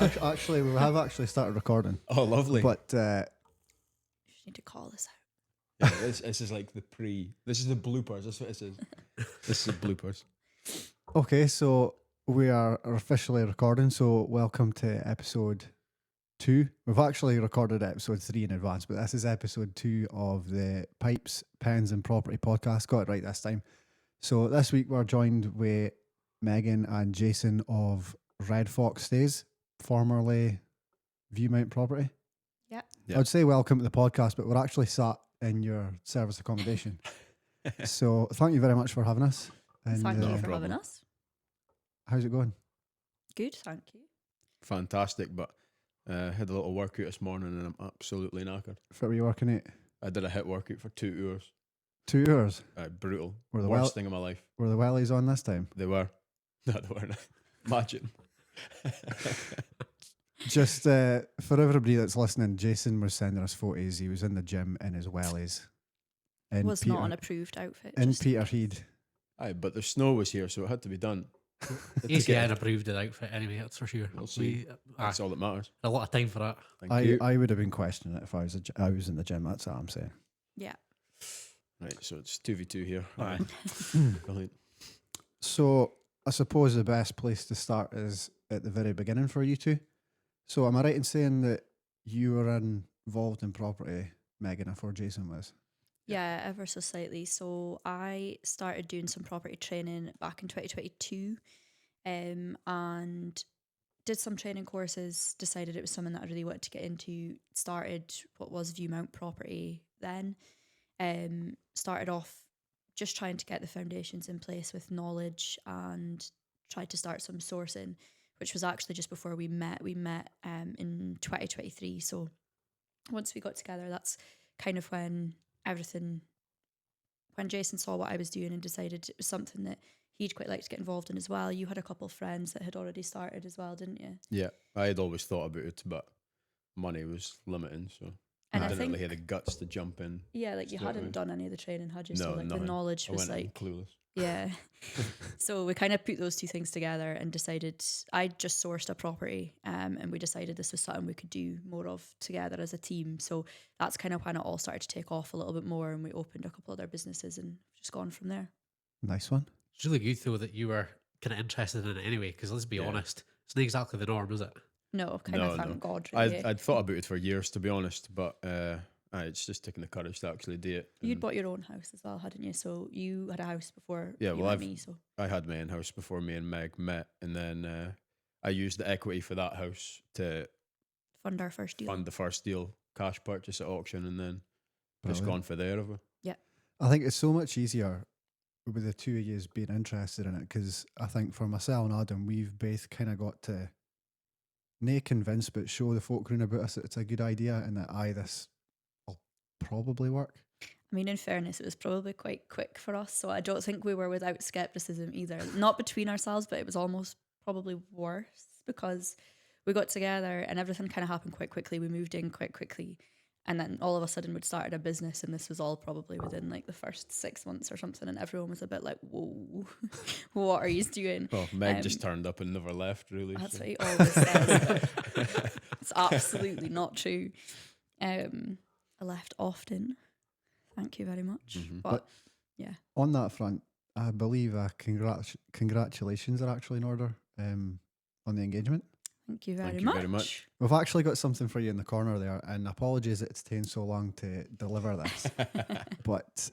actually, we have actually started recording. Oh, lovely. But You just need to call this out. Yeah, this is like this is the bloopers. That's what this is. This is the bloopers. okay, so we are officially recording. So welcome to episode 2. We've actually recorded episode 3 in advance, but this is episode 2 of the Pipes, Pens and Property podcast. Got it right this time. So this week we're joined with Megan and Jason of Red Fox Stays, formerly Viewmount Property. Yeah. Yeah. I'd say welcome to the podcast, but we're actually sat in your service accommodation. So thank you very much for having us. And Thank you No for problem. having us. how's it going? Good, thank you. Fantastic, but had a little workout this morning and I'm absolutely knackered. What were you working at? I did a hit workout for 2 hours. 2 hours? Brutal. Were the Worst thing of my life. Were the wellies on this time? They were. No, they weren't. Imagine. Just for everybody that's listening, Jason was sending us photos. He was in the gym in his wellies. In Was not an approved outfit. in just in Peterhead. case. Aye, but the snow was here, so it had to be done. He's getting approved an outfit anyway, that's for sure. We'll see. That's all that matters. A lot of time for that. Thank you. I would have been questioning it if I was in the gym. That's what I'm saying. Yeah. Right, so it's 2v2 here. Aye. Brilliant. So I suppose the best place to start is at the very beginning for you two. So am I right in saying that you were involved in property, Megan, before Jason was? Yeah, ever so slightly. So I started doing some property training back in 2022 and did some training courses, decided it was something that I really wanted to get into, started what was Viewmount Property then. Started off just trying to get the foundations in place with knowledge and tried to start some sourcing, which was actually just before we met. We met in 2023. So once we got together, that's kind of when Jason saw what I was doing and decided it was something that he'd quite like to get involved in as well. You had a couple of friends that had already started as well, didn't you? Yeah, I had always thought about it, but money was limiting, so And I I didn't think, really have the guts to jump in. yeah, like you straight hadn't away. done any of the training, had you? So No, like the nothing. knowledge I was went in like, clueless. yeah. So we kind of put those two things together and decided I just sourced a property and we decided this was something we could do more of together as a team. So that's kind of when it all started to take off a little bit more and we opened a couple other businesses and just gone from there. Nice one. It's really good though that you were kind of interested in it anyway, because let's be Yeah. honest, it's not exactly the norm, is it? No, kind No, of thank no. God. Really. I'd thought about it for years, to be honest, but it's just taking the courage to actually do it. You'd And bought your own house as well, hadn't you? So you had a house before Yeah, you well, met I've- me. So I had my own house before me and Meg met, and then I used the equity for that house to fund our first deal. fund the first deal, cash purchase at auction, and then just Brilliant. gone for there. Have we? I think it's so much easier with the two of you being interested in it because I think for myself and Adam, we've both kind of got to nae convince but show the folk round about us that it's a good idea and that this will probably work. I mean, in fairness, it was probably quite quick for us. So I don't think we were without skepticism either. Not between ourselves, but it was almost probably worse because we got together and everything kind of happened quite quickly. We moved in quite quickly. And then all of a sudden we'd started a business and this was all probably within like the first 6 months or something. And everyone was a bit like, whoa, what are you doing? Well, Meg just turned up and never left, really. That's so. what he always says. But it's absolutely not true. I left often. Thank you very much. Mhm. But yeah, On that front, I believe congratulations are actually in order on the engagement. thank you very Thank you much. very much. We've actually got something for you in the corner there, and apologies that it's taken so long to deliver this. But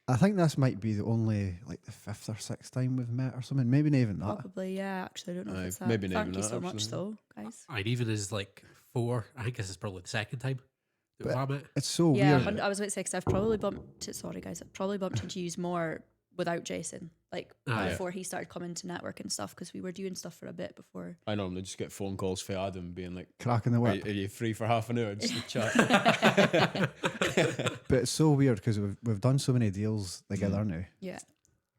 I think this might be the only like the 5th or 6th time we've met or something. Maybe not even that. Probably, yeah. Actually, I don't know Aye, if it's that. maybe not Thank even you that, so much, actually. though, guys. And even as like 4, I think this is probably the second time that we've met. It's so Yeah, weird. I was about to say because I've probably sorry guys, I've probably bumped into you more without Jason, like Ah, yeah. before he started coming to network and stuff because we were doing stuff for a bit before. I normally just get phone calls for Adam being like, Cracking the are whip. you free for half an hour just to chat? But it's so weird because we've done so many deals together now. Yeah,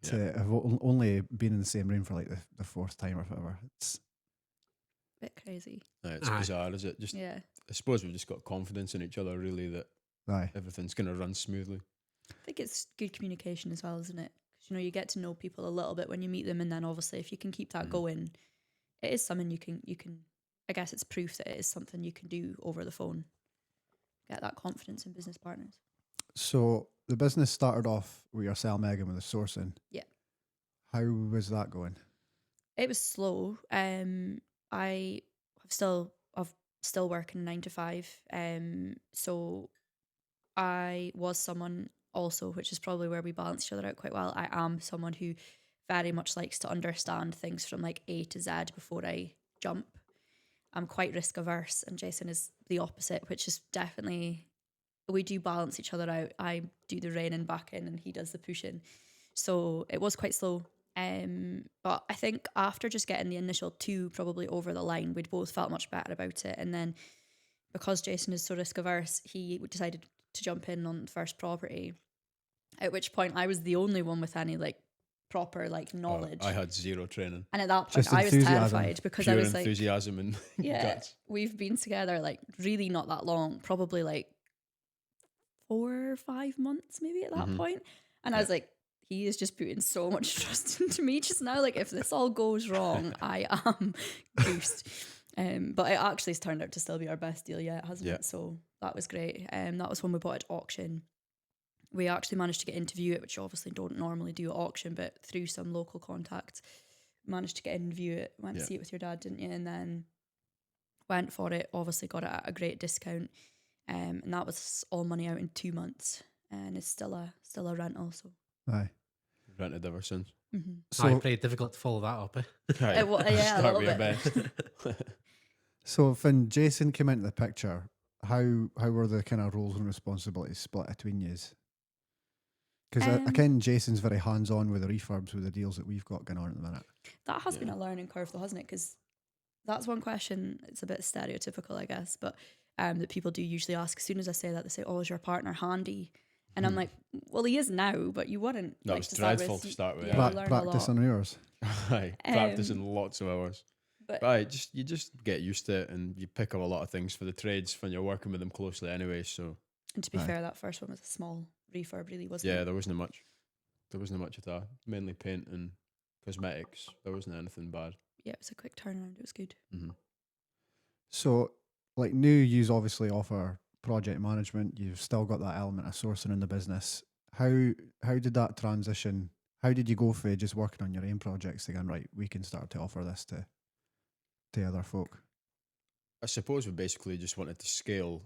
To have only been in the same room for like the 4th time or whatever. It's bit crazy. It's Aye. bizarre, is it? Just Yeah, I suppose we've just got confidence in each other, really, that aye. everything's going to run smoothly. I think it's good communication as well, isn't it? 'Cause, you know, you get to know people a little bit when you meet them, and then obviously if you can keep that Mhm. going, it is something you can I guess it's proof that it is something you can do over the phone. Get that confidence in business partners. So the business started off with yourself, Megan, with the sourcing. Yeah. How was that going? It was slow. I've still working 9 to 5. So I was someone also, which is probably where we balance each other out quite well. I am someone who very much likes to understand things from like A to Z before I jump. I'm quite risk averse, and Jason is the opposite, which is definitely, we do balance each other out. I do the reining back in and he does the pushing. So it was quite slow. But I think after just getting the initial 2 probably over the line, we'd both felt much better about it. And then because Jason is so risk averse, he decided to jump in on the first property. At which point I was the only one with any like proper like knowledge. I had zero training. And at that point Just I was enthusiasm. terrified because Pure I was like, enthusiasm and yeah, guts. we've been together like really not that long, probably like 4 or 5 months maybe at that Mhm. point. And I was like, he is just putting so much trust into me just now. Like if this all goes wrong, I am goosed. But it actually has turned out to still be our best deal yet, hasn't Yeah. it? So that was great. That was when we bought at auction. We actually managed to get in to view it, which you obviously don't normally do at auction, but through some local contacts, managed to get in and view it. Went to see it with your dad, didn't you? And then went for it, obviously got it at a great discount. And that was all money out in 2 months. And it's still a rental. So Aye. Rented ever since. So, pretty difficult to follow that up. Right. Yeah, a Start little with your bit. best. so when Jason came into the picture, how were the kind of roles and responsibilities split between you? Because I ken Jason's very hands on with the refurbs with the deals that we've got going on at the minute. That has been a learning curve though, hasn't it? Because that's one question, it's a bit stereotypical, I guess, but that people do usually ask. As soon as I say that, they say, oh, is your partner handy? And I'm like, well, he is now, but you wouldn't. That like, was to start dreadful with. to start with. Yeah, Yeah. you learn a Practice lot. on yours. Aye, practicing lots of hours. But Aye, you just get used to it, and you pick up a lot of things for the trades when you're working with them closely anyway. So and to be Aye. fair, that first one was a small refurb, really, wasn't yeah, it? there wasn't much. There wasn't much at all. Mainly paint and cosmetics. There wasn't anything bad. Yeah, it was a quick turnaround. It was good. Mm-hmm. So, like, new yous obviously offer project management. You've still got that element of sourcing in the business. How did that transition? How did you go for just working on your own projects to go, right, we can start to offer this to other folk? I suppose we basically just wanted to scale,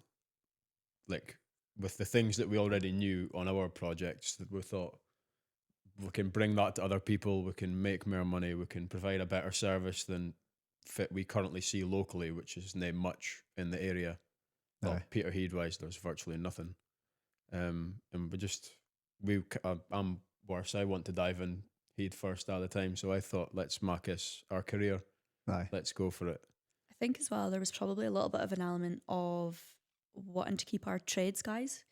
like, with the things that we already knew on our projects, that we thought we can bring that to other people, we can make more money, we can provide a better service than we currently see locally, which is not much in the area. Well, Aye. Peterhead wise, there's virtually nothing. And I'm worse. I want to dive in head first all the time. So I thought, let's make this our career. Aye. Let's go for it. I think as well, there was probably a little bit of an element of wanting to keep our trades guys.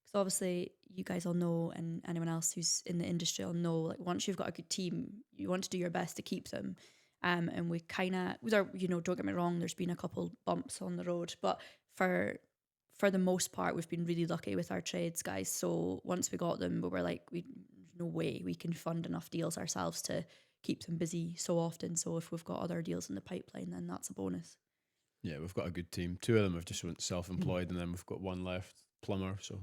Because obviously, you guys all know, and anyone else who's in the industry will know, like once you've got a good team, you want to do your best to keep them. And we kind of, don't get me wrong, there's been a couple bumps on the road, but for the most part, we've been really lucky with our trades guys. So once we got them, we were like, there's no way we can fund enough deals ourselves to keep them busy so often. So if we've got other deals in the pipeline, then that's a bonus. Yeah, we've got a good team. 2 of them have just went self-employed, and then we've got 1 left, plumber. So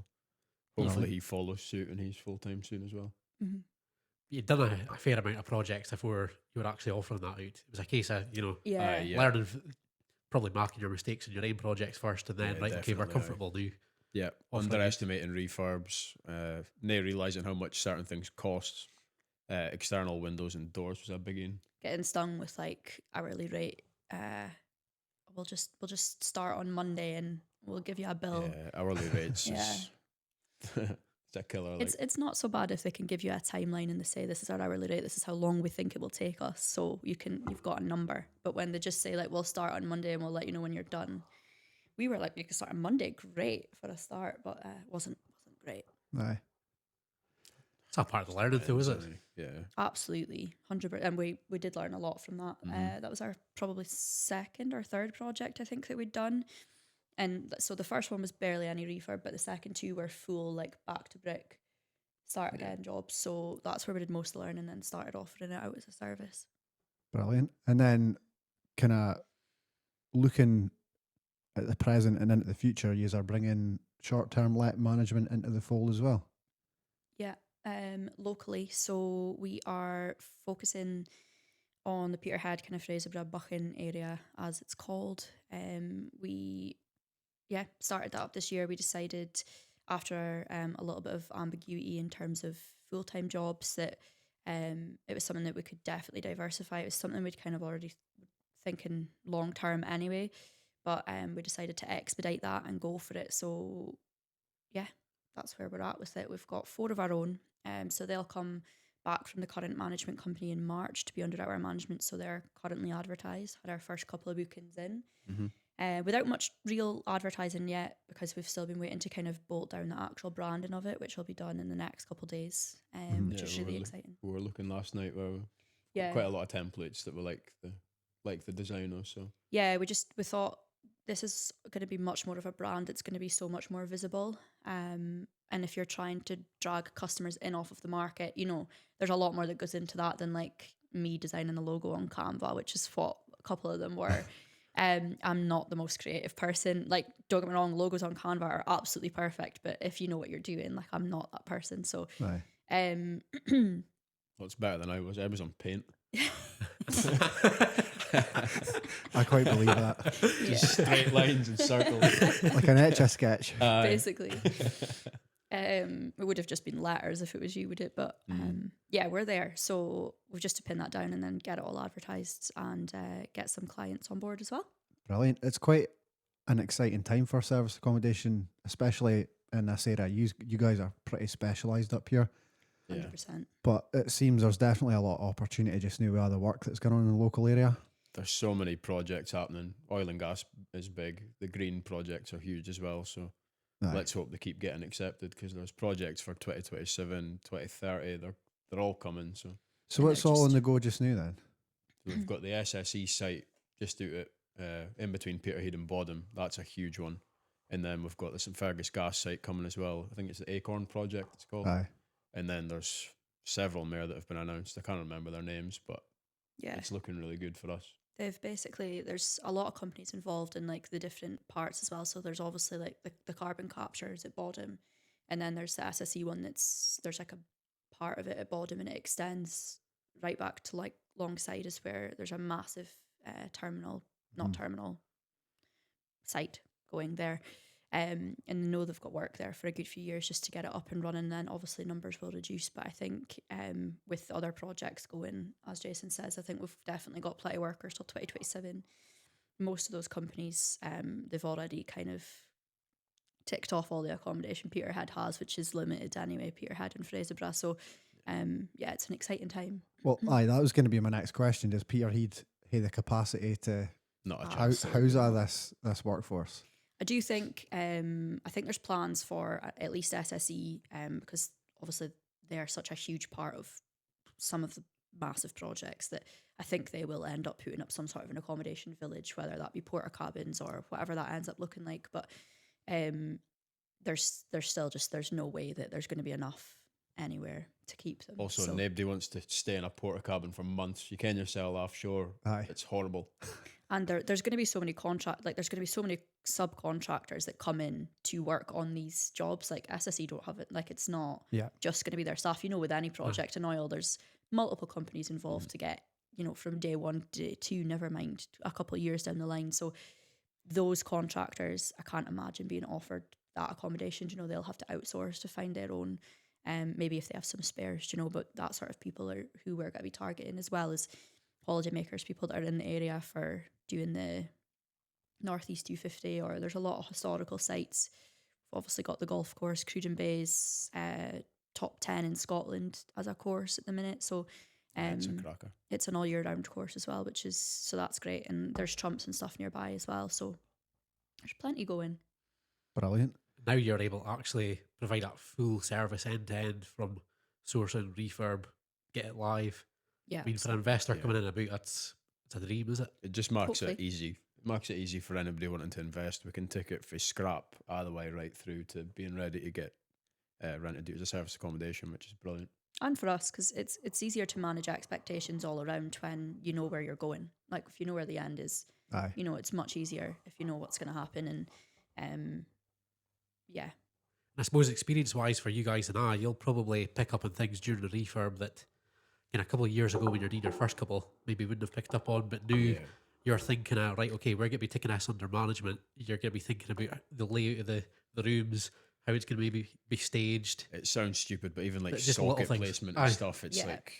hopefully he follows suit and he's full-time soon as well. Mm-hmm. You'd done a fair amount of projects before you were actually offering that out. It was a case of, Yeah. Yeah. probably marking your mistakes in your own projects first, and then, Yeah, right, okay, we're definitely, comfortable now. Yeah, Offering underestimating refurbs, not realising how much certain things cost. External windows and doors was a big one. Getting stung with like hourly rate. We'll just start on Monday and we'll give you a bill. Yeah, hourly rates is it's a killer. Like. It's not so bad if they can give you a timeline and they say this is our hourly rate, this is how long we think it will take us, so you've got a number. But when they just say like we'll start on Monday and we'll let you know when you're done, we were like, you can start on Monday, great for a start, but wasn't great. Aye. It's not part of the learning though, is it? Yeah. Absolutely, 100%. And we did learn a lot from that. That was our probably second or third project I think that we'd done. And so the first one was barely any refurb, but the second 2 were full, like back to brick, start again jobs. So that's where we did most of the learning and then started offering it out as a service. Brilliant. And then kind of looking at the present and into the future, you are bringing short-term let management into the fold as well. Yeah, locally. So we are focusing on the Peterhead kind of Fraserburgh Buchan area, as it's called. We started that up this year. We decided after a little bit of ambiguity in terms of full-time jobs that it was something that we could definitely diversify. It was something we'd kind of already thinking long-term anyway, but we decided to expedite that and go for it. So yeah, that's where we're at with it. We've got 4 of our own, so they'll come back from the current management company in March to be under our management. So they're currently advertised. Had our first couple of bookings in, without much real advertising yet, because we've still been waiting to kind of bolt down the actual branding of it, which will be done in the next couple of days, which is really exciting. We were looking last night. Yeah, Quite a lot of templates that were like the designer. So yeah, we thought this is going to be much more of a brand. It's going to be so much more visible. And if you're trying to drag customers in off of the market, you know, there's a lot more that goes into that than like me designing the logo on Canva, which is what a couple of them were. I'm not the most creative person. Like, don't get me wrong, logos on Canva are absolutely perfect, but if you know what you're doing, like, I'm not that person. So, Aye. well, it's better than I was. I was on Paint. I quite believe that. Just straight lines and circles. Like an etch a sketch. Basically. It would have just been letters if it was you, would it? But yeah, we're there. So we've just to pin that down and then get it all advertised and get some clients on board as well. Brilliant. It's quite an exciting time for service accommodation, especially in this area. You guys are pretty specialised up here. 100%. But it seems there's definitely a lot of opportunity just now with all the work that's going on in the local area. There's so many projects happening. Oil and gas is big. The green projects are huge as well. So let's hope they keep getting accepted, because there's projects for 2027, 2030. They're all coming. So what's all on the go just now then? We've got the SSE site just out at in between Peterhead and Bodham. That's a huge one. And then we've got the St Fergus gas site coming as well. I think it's the Acorn project it's called. Aye. And then there's several more that have been announced. I can't remember their names, but Yeah. it's looking really good for us. There's a lot of companies involved in like the different parts as well. So there's obviously like the carbon captures at Bodham, and then there's the SSE one there's like a part of it at Bodham and it extends right back to like Longside is where there's a massive terminal site going there. And I know they've got work there for a good few years just to get it up and running. Then obviously numbers will reduce, but I think with other projects going, as Jason says, I think we've definitely got plenty of workers till 2027. Most of those companies, they've already kind of ticked off all the accommodation Peterhead has, which is limited anyway, Peterhead and Fraserburgh. So yeah, it's an exciting time. Well, aye, that was going to be my next question. Does Peterhead have the capacity to Not a chance. house all this workforce? I do think I think there's plans for at least SSE because obviously they are such a huge part of some of the massive projects that I think they will end up putting up some sort of an accommodation village, whether that be porter cabins or whatever that ends up looking like. But there's still just there's no way that there's going to be enough anywhere to keep them. Also, So- nobody wants to stay in a porter cabin for months. You can yourself offshore. Aye. It's horrible. And there's going to be so many there's going to be so many subcontractors that come in to work on these jobs. Like SSE don't have it. Like it's not just going to be their staff. You know, with any project in oil, there's multiple companies involved to get, you know, from day one to day two, never mind a couple of years down the line. So those contractors, I can't imagine being offered that accommodation. You know, they'll have to outsource to find their own. Maybe if they have some spares, you know, but that sort of people are who we're going to be targeting, as well as holiday makers, people that are in the area for doing the Northeast 250, or there's a lot of historical sites. We've obviously got the golf course, Cruden Bays, top 10 in Scotland as a course at the minute. So It's a cracker. it's an all year round course as well, so that's great. And there's trumps and stuff nearby as well. So there's plenty going. Brilliant. Now you're able to actually provide that full service end to end from sourcing, refurb, get it live. Yeah. I mean, for an investor coming in about, it's a dream, is it? It just makes Hopefully. it easy. It makes it easy for anybody wanting to invest. We can take it for scrap all the way right through to being ready to get rented out as a service accommodation, which is brilliant. And for us, because it's easier to manage expectations all around when you know where you're going. Like if you know where the end is, Aye. you know, it's much easier if you know what's going to happen. And yeah, I suppose experience-wise for you guys and you'll probably pick up on things during the refurb that a couple of years ago when you're doing your first couple, maybe wouldn't have picked up on, but now Yeah. you're thinking, right, okay, we're going to be taking this under management. You're going to be thinking about the layout of the rooms, how it's going to maybe be staged. It sounds stupid, but even like It's just little socket things. placement Aye. and stuff, it's Yeah. like,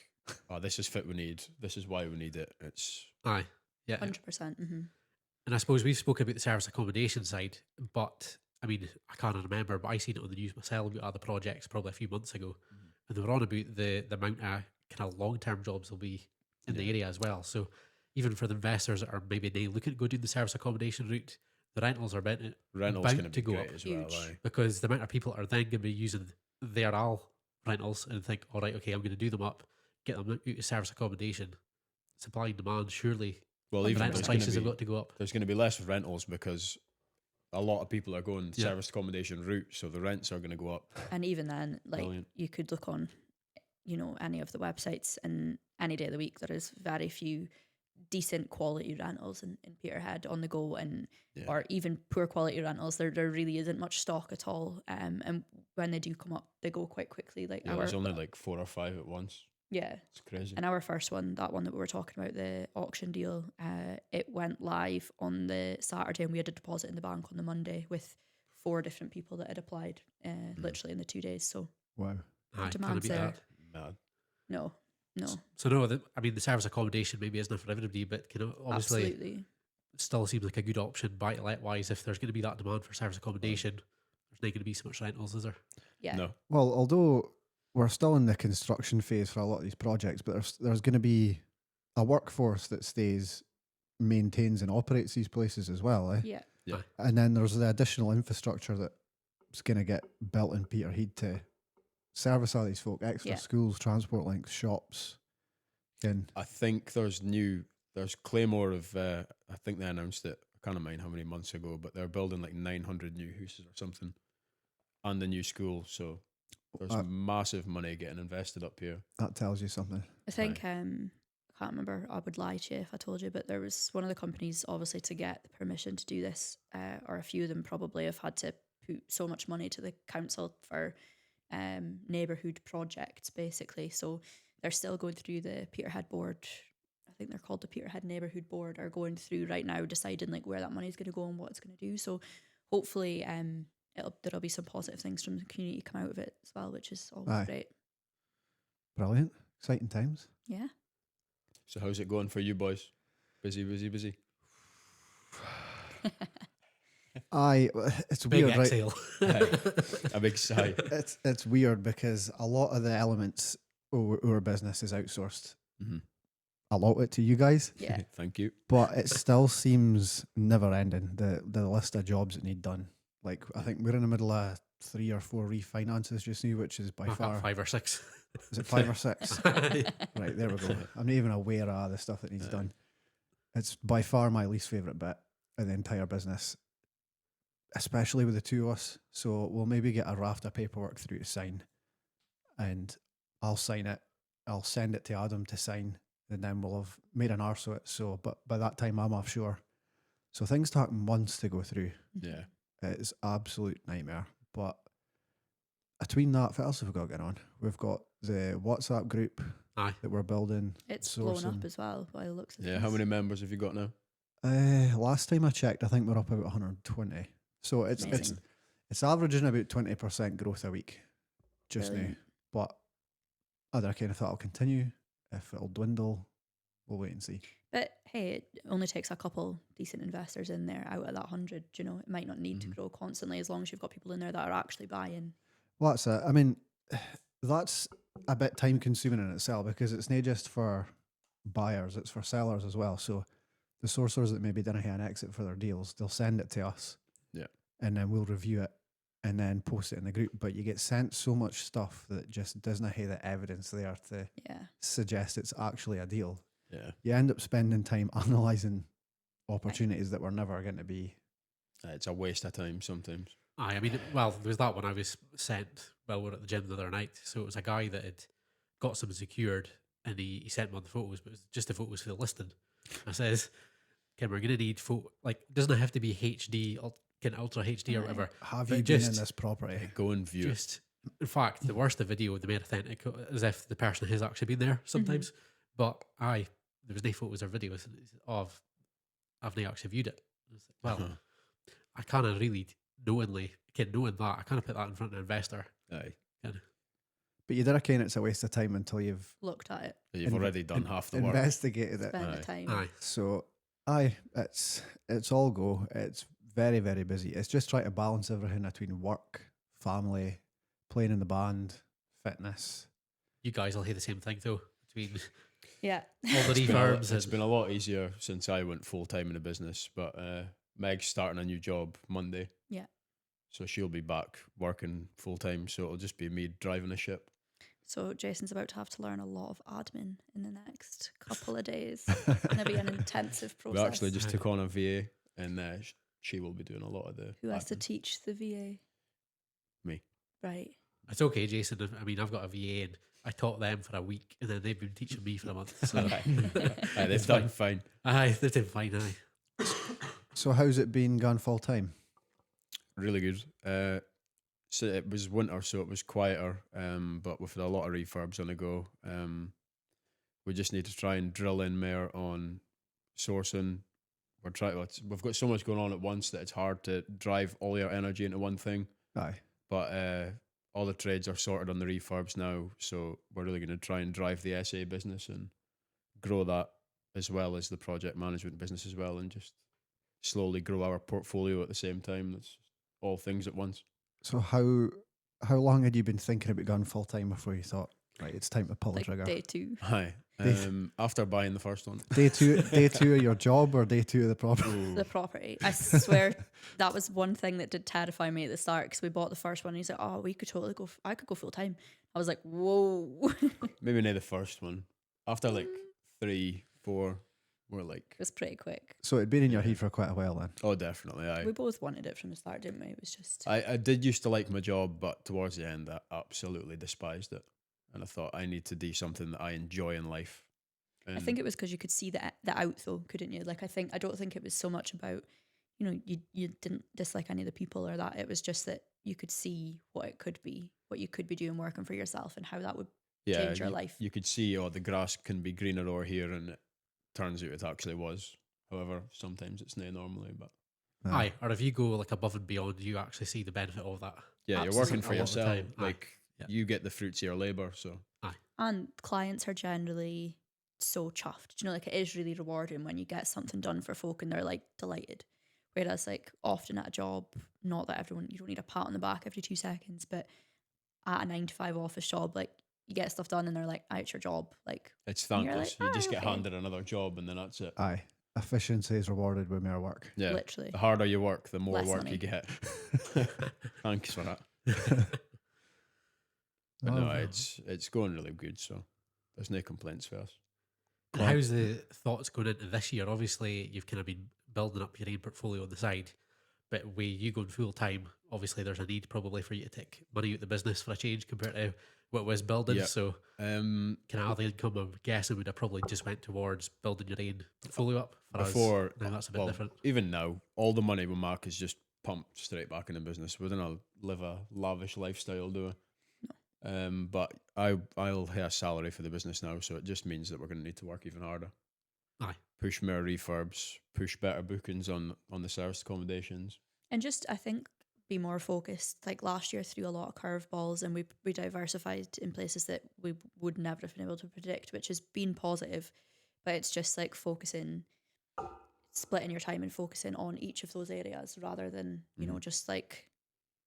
oh, this is fit we need. This is why we need it. It's Aye, yeah. 100%. Mm-hmm. And I suppose we've spoken about the service accommodation side, but I mean, I can't remember, but I seen it on the news myself about other projects probably a few months ago, and they were on about the amount of kind of long term jobs will be in the area as well. So even for the investors that are maybe now looking to go down the service accommodation route, the rentals are bound rentals bound going to to be go great up as well. Huge. Aye. because the amount of people are then going to be using their rentals and think, all right, okay, I'm going to do them up, get them out of service accommodation, supply and demand. Surely Well, the even rental there's going prices to have be got to go up. there's going to be less rentals because a lot of people are going Yeah. service accommodation route, so the rents are going to go up. And even then, like Brilliant. you could look on, you know, any of the websites, and any day of the week there is very few decent quality rentals in Peterhead on the go, and Yeah. or even poor quality rentals. There really isn't much stock at all. And when they do come up, they go quite quickly. Like Yeah, there's only like 4 or 5 at once. yeah. It's crazy. And our first one, that one that we were talking about, the auction deal, it went live on the Saturday, and we had a deposit in the bank on the Monday with 4 different people that had applied, literally in the 2 days. So Wow. Aye, can't demand's beat there. that. Mad. no, So no, I mean the service accommodation maybe isn't for everybody, but obviously absolutely. it still seems like a good option buy to let wise. If there's going to be that demand for service accommodation, there's not going to be so much rentals, is there? Yeah. No. Well, although we're still in the construction phase for a lot of these projects, but there's going to be a workforce that stays, maintains, and operates these places as well. Yeah. And then there's the additional infrastructure that's going to get built in Peterhead to service all these folk, extra Yeah. schools, transport links, shops. And I think there's Claymore of, I think they announced it, I can't mind how many months ago, but they're building like 900 new houses or something and the new school. So there's massive money getting invested up here. that tells you something. I think I can't remember. I would lie to you if I told you, but there was one of the companies, obviously, to get the permission to do this, or a few of them probably have had to put so much money to the council for neighbourhood projects, basically. So they're still going through the Peterhead board. I think they're called the Peterhead Neighbourhood Board. Are going through right now, deciding like where that money is going to go and what it's going to do. So hopefully, there'll be some positive things from the community come out of it as well, which is always Aye. great. Brilliant. Exciting times. Yeah. So how's it going for you boys? Busy, busy, busy. It's Big weird, right? exhale. A big sigh. It's weird because a lot of the elements of our business is outsourced. Mm-hmm. A lot of it to you guys, Yeah. Thank you. but it still seems never ending. The list of jobs that need done. Like I think we're in the middle of 3 or 4 refinances just now, which is by I've got far 5 or 6. is it 5 or 6? Right, there we go. I'm not even aware of the stuff that needs done. It's by far my least favourite bit of the entire business, especially with the two of us. So we'll maybe get a raft of paperwork through to sign, and I'll sign it. I'll send it to Adam to sign, and then we'll have made an arse of it. So, but by that time I'm offshore. So things take months to go through. Yeah. It's absolute nightmare. But between that, what else have we got going on? We've got the WhatsApp group Aye. that we're building. It's blown up sourcing. as well by the looks of Yeah. things. How many members have you got now? Last time I checked, I think we're up about 120. So it's Amazing. it's averaging about 20% growth a week just Brilliant. now. But other kind of thought it'll continue. If it'll dwindle, we'll wait and see. But hey, it only takes a couple decent investors in there out of that 100. You know, it might not need to grow constantly as long as you've got people in there that are actually buying. Well, that's it. I mean, that's a bit time consuming in itself because it's not just for buyers, it's for sellers as well. So the sourcers that maybe didn't have an exit for their deals, they'll send it to us. Yeah. And then we'll review it and then post it in the group. But you get sent so much stuff that just doesn't have the evidence there to Yeah. suggest it's actually a deal. Yeah. You end up spending time analysing opportunities that were never going to be. It's a waste of time sometimes. Aye, I mean, well, there was that one I was sent while we were at the gym the other night. So it was a guy that had got some secured, and he sent me on the photos, but it was just the photos for the listing. I says, "Okay, we're gonna need it doesn't have to be HD, kind of ultra HD or whatever. Have but you been in just- this property? Go and view it. Just in fact, the worse the video, the more authentic, as if the person has actually been there sometimes. But there was no photos or videos of I've not actually viewed it. I was like, well, I kind of really knowing that I kind of put that in front of an investor. Aye. But you did reckon it's a waste of time until you've Looked at it. You've already done half the work. investigated it. Spent the Aye. time. Aye, So, it's all go. It's very, very busy. It's just trying to balance everything between work, family, playing in the band, fitness. you guys will hear the same thing though. Between Yeah. all the refurbs, It's been a lot easier since I went full time in the business, but Meg's starting a new job Monday. Yeah. So she'll be back working full time. So it'll just be me driving the ship. So Jason's about to have to learn a lot of admin in the next couple of days. It's going to be an intensive process. We actually just took on a VA, and she will be doing a lot of the. Who has to admin. teach the VA? Me. Right. it's okay, Jason. I mean, I've got a VA and I taught them for a week, and then they've been teaching me for a month. So Aye, they've done fine. aye, they've done fine. Aye. So, how's it been gone full time? Really good. So it was winter, so it was quieter. But we've had a lot of refurbs on the go. We just need to try and drill in more on sourcing. We've got so much going on at once that it's hard to drive all your energy into one thing. Aye. But all the trades are sorted on the refurbs now, so we're really going to try and drive the SA business and grow that as well as the project management business as well, and just slowly grow our portfolio at the same time. That's all things at once. So, how long had you been thinking about going full time before you thought, right, it's time to pull the Like trigger? day 2. Hi. After buying the first one. Day two of your job or day 2 of the property? The property. I swear that was one thing that did terrify me at the start, because we bought the first one and he's like, oh, we could totally go, I could go full time. I was like, whoa. It Maybe not the first one. After like 3, 4, we're like, was pretty quick. So, it'd been in your head for quite a while then. oh, definitely. We both wanted it from the start, didn't we? It was just I did used to like my job, but towards the end, I absolutely despised it. And I thought I need to do something that I enjoy in life. I think it was because you could see the out though, couldn't you? Like I don't think it was so much about, you didn't dislike any of the people or that. It was just that you could see what it could be, what you could be doing working for yourself, and how that would change your life. You could see, the grass can be greener over here, and it turns out it actually was. However, sometimes it's not normally, but Aye, or if you go like above and beyond, you actually see the benefit of that. yeah, you're working Absolutely. for A lot of the yourself. time. Aye. Like Yeah. you get the fruits of your labor. So And clients are generally so chuffed. Like it is really rewarding when you get something done for folk and they're like delighted. Whereas like often at a job, not that you don't need a pat on the back every 2 seconds, but at a 9 to 5 office job, like you get stuff done and they're like, it's your job. Like it's And you're thankless. like, You just "Ah, get okay." handed another job, and then that's it. Aye. Efficiency is rewarded with more work. Yeah, literally. the harder you work, the more Less work money. you get. Thanks for that. But Oh, no, well. it's going really good. So there's no complaints for us. And how's the thoughts going into this year? Obviously, you've kind of been building up your own portfolio on the side, but with you going full time, obviously there's a need probably for you to take money out the business for a change compared to what was building. Yeah. So, kind of the income I'm guessing would have probably just went towards building your own portfolio up. For us. Before, Now that's a bit well, different. even now, all the money we make is just pumped straight back in the business. We don't live a lavish lifestyle, do we? But I'll have a salary for the business now, so it just means that we're going to need to work even harder. Aye. Push more refurbs, push better bookings on the service accommodations. And just, I think, be more focused. Like last year threw a lot of curveballs and we diversified in places that we would never have been able to predict, which has been positive. But it's just like splitting your time and focusing on each of those areas rather than, just like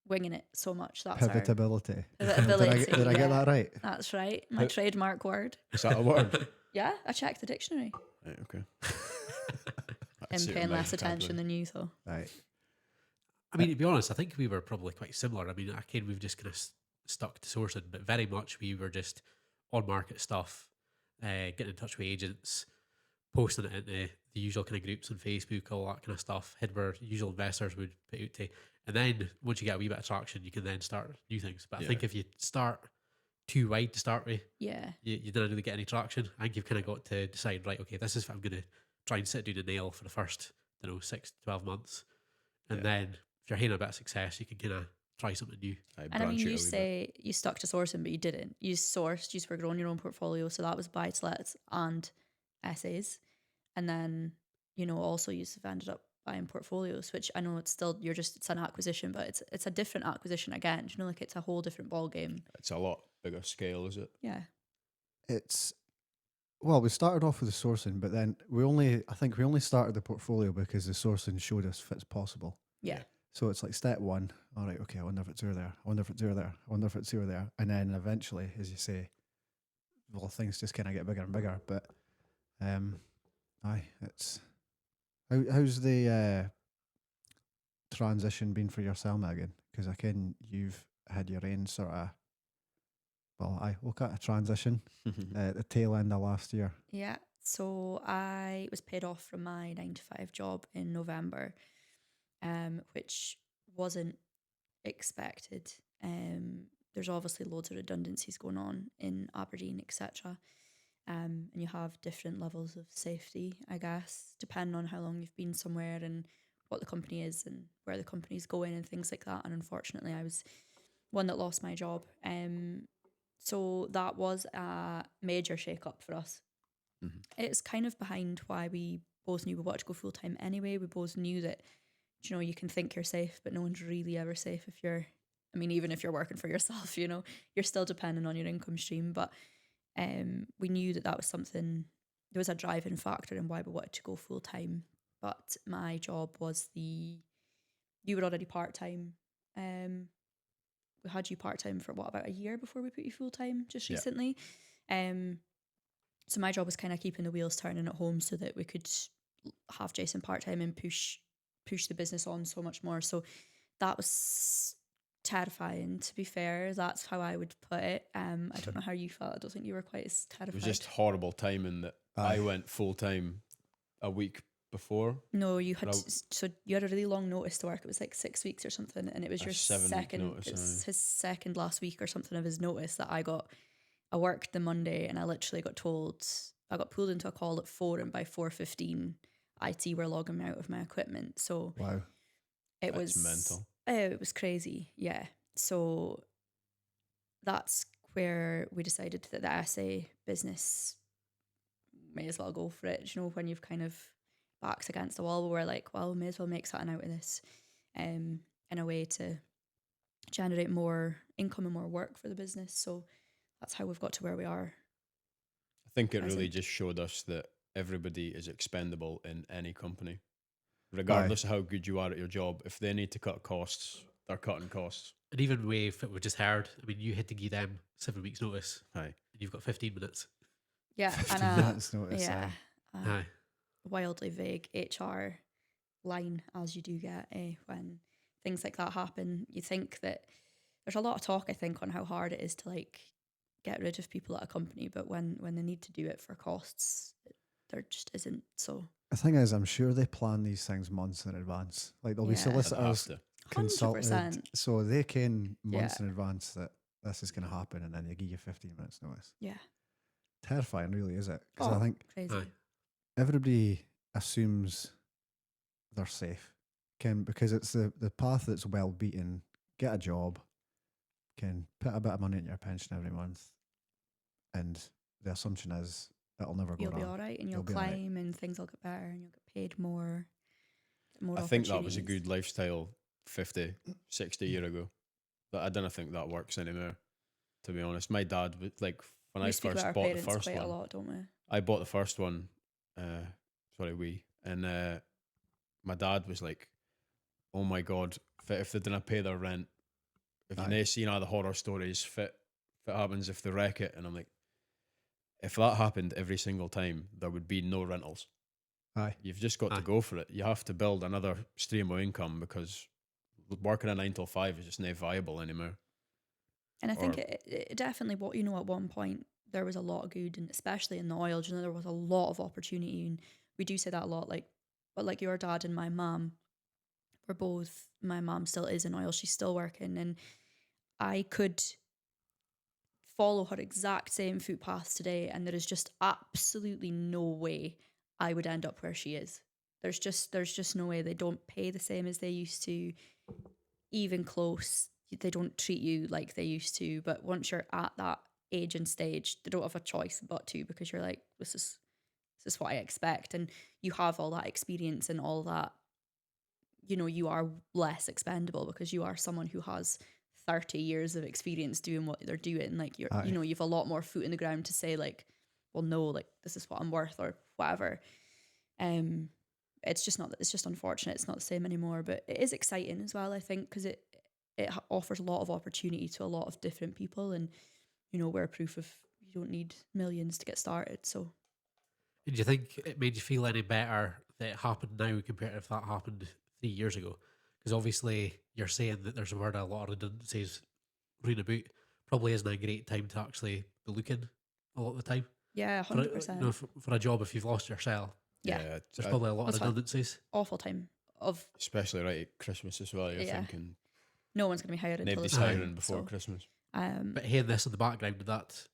winging it so much. That's Pivotability. Pivotability, Did I get yeah. that right? That's right. My trademark word. Is that a word? Yeah, I checked the dictionary. Right, okay. I'm paying less attention than you, though. Right. I mean, to be honest, I think we were probably quite similar. I mean, again, we've just kind of stuck to sourcing, but very much we were just on market stuff, getting in touch with agents, posting it into the usual kind of groups on Facebook, all that kind of stuff. Had where usual investors would put out to, and then once you get a wee bit of traction, you can then start new things. But I think if you start too wide to start with. Yeah. You didn't really get any traction. I think you've kind of got to decide, right, okay, this is what I'm going to try and sit doing a nail for the first, 6 to 12 months. And Yeah. then if you're having a bit of success, you can kind of try something new. I And I mean, branch it you a wee bit. say you stuck to sourcing, but you didn't. You sourced, you were growing your own portfolio. So that was buy-to-lets and essays. And then, also you've ended up buying portfolios, which I know it's still, it's an acquisition, but it's a different acquisition again. Like it's a whole different ball game. It's a lot bigger scale, is it? Yeah. Well, we started off with the sourcing, but then I think we only started the portfolio because the sourcing showed us if it's possible. Yeah. So it's like step one. All right, okay, I wonder if it's here there. I wonder if it's here there. I wonder if it's here there. And then eventually, as you say, well, things just kind of get bigger and bigger. But it's how's the transition been for yourself, Megan? Because I can you've had your own sort of we'll cut a transition at the tail end of last year. Yeah. So I was paid off from my 9 to 5 job in November, which wasn't expected. There's obviously loads of redundancies going on in Aberdeen, etc. And you have different levels of safety, I guess, depending on how long you've been somewhere and what the company is and where the company's going and things like that. And unfortunately, I was one that lost my job. So that was a major shake-up for us. Mm-hmm. It's kind of behind why we both knew we wanted to go full-time anyway. We both knew that, you can think you're safe, but no one's really ever safe even if you're working for yourself, you're still dependent on your income stream. But we knew that was something, there was a driving factor in why we wanted to go full-time. But my job was you were already part-time. We had you part-time for about a year before we put you full-time just recently. So my job was kind of keeping the wheels turning at home so that we could have Jason part-time and push the business on so much more. So that was terrifying, to be fair. That's how I would put it. I don't know how you felt. I don't think you were quite as terrified. It was just horrible timing that I went full-time a week before. No, you had you had a really long notice to work. It was like 6 weeks or something, and it was your 7-week notice, it was his second last week or something of his notice that I worked the Monday, and I literally got told, I got pulled into a call at 4, and by 4:15 IT were logging me out of my equipment. So wow, it That's was mental. It was crazy. Yeah. So that's where we decided that the essay business may as well go for it. When you've kind of backed against the wall, we were like, well, we may as well make something out of this in a way to generate more income and more work for the business. So that's how we've got to where we are. I think it really just showed us that everybody is expendable in any company. Regardless of how good you are at your job, if they need to cut costs, they're cutting costs. And even if it was just hard, you had to give them 7 weeks notice. Aye. And you've got 15 minutes. Yeah. 15 minutes notice. Yeah. Aye. Wildly vague HR line as you do get when things like that happen. You think that there's a lot of talk, I think, on how hard it is to get rid of people at a company, but when they need to do it for costs, there just isn't. So the thing is, I'm sure they plan these things months in advance. Like there'll be solicitors consulted, 100%. so they can months in advance that this is going to happen, and then they give you 15 minutes notice. Yeah. Terrifying, really, is it? Because I think crazy. everybody assumes they're safe, because it's the path that's well beaten. Get a job, can put a bit of money in your pension every month, and the assumption is it'll never go wrong. You'll be all right, and you'll climb, and things will get better, and you'll get paid more. I think that was a good lifestyle 50, 60 years ago. But I don't think that works anymore, to be honest. My dad, when I first bought the first one, a lot, don't we? I bought the first one, and my dad was like, oh my God, if they didn't pay their rent, if you never seen all the horror stories, if it happens, if they wreck it, and I'm like, if that happened every single time, there would be no rentals. Aye. You've just got to go for it. You have to build another stream of income because working a 9 to 5 is just not viable anymore. And I think it definitely, at one point there was a lot of good, and especially in the oil, there was a lot of opportunity, and we do say that a lot. But your dad and my mum were both. My mum still is in oil; she's still working, and I could follow her exact same footpaths today, and there is just absolutely no way I would end up where she is. There's just no way. They don't pay the same as they used to, even close. They don't treat you like they used to. But once you're at that age and stage, they don't have a choice but to, because you're like, this is what I expect, and you have all that experience and all that. You know, you are less expendable because you are someone who has 30 years of experience doing what they're doing. Like you're, Aye. you know, you've a lot more foot in the ground to say like, well, no, like this is what I'm worth or whatever. It's just not, it's just unfortunate. It's not the same anymore, but it is exciting as well, I think, because it offers a lot of opportunity to a lot of different people, and you know, we're proof of you don't need millions to get started. So Do you think it made you feel any better that it happened now compared to if that happened 3 years ago? Because obviously you're saying that there's a lot of redundancies running about. Probably isn't a great time to actually be looking a lot of the time. yeah, For a, 100%. for a job, if you've lost your cell, Yeah, there's probably a lot of That's fine. redundancies. awful time of especially right at Christmas as well. You're Yeah. thinking no one's going to be hired until nobody's it's hiring done, before so, Christmas. But hearing this in the background, did that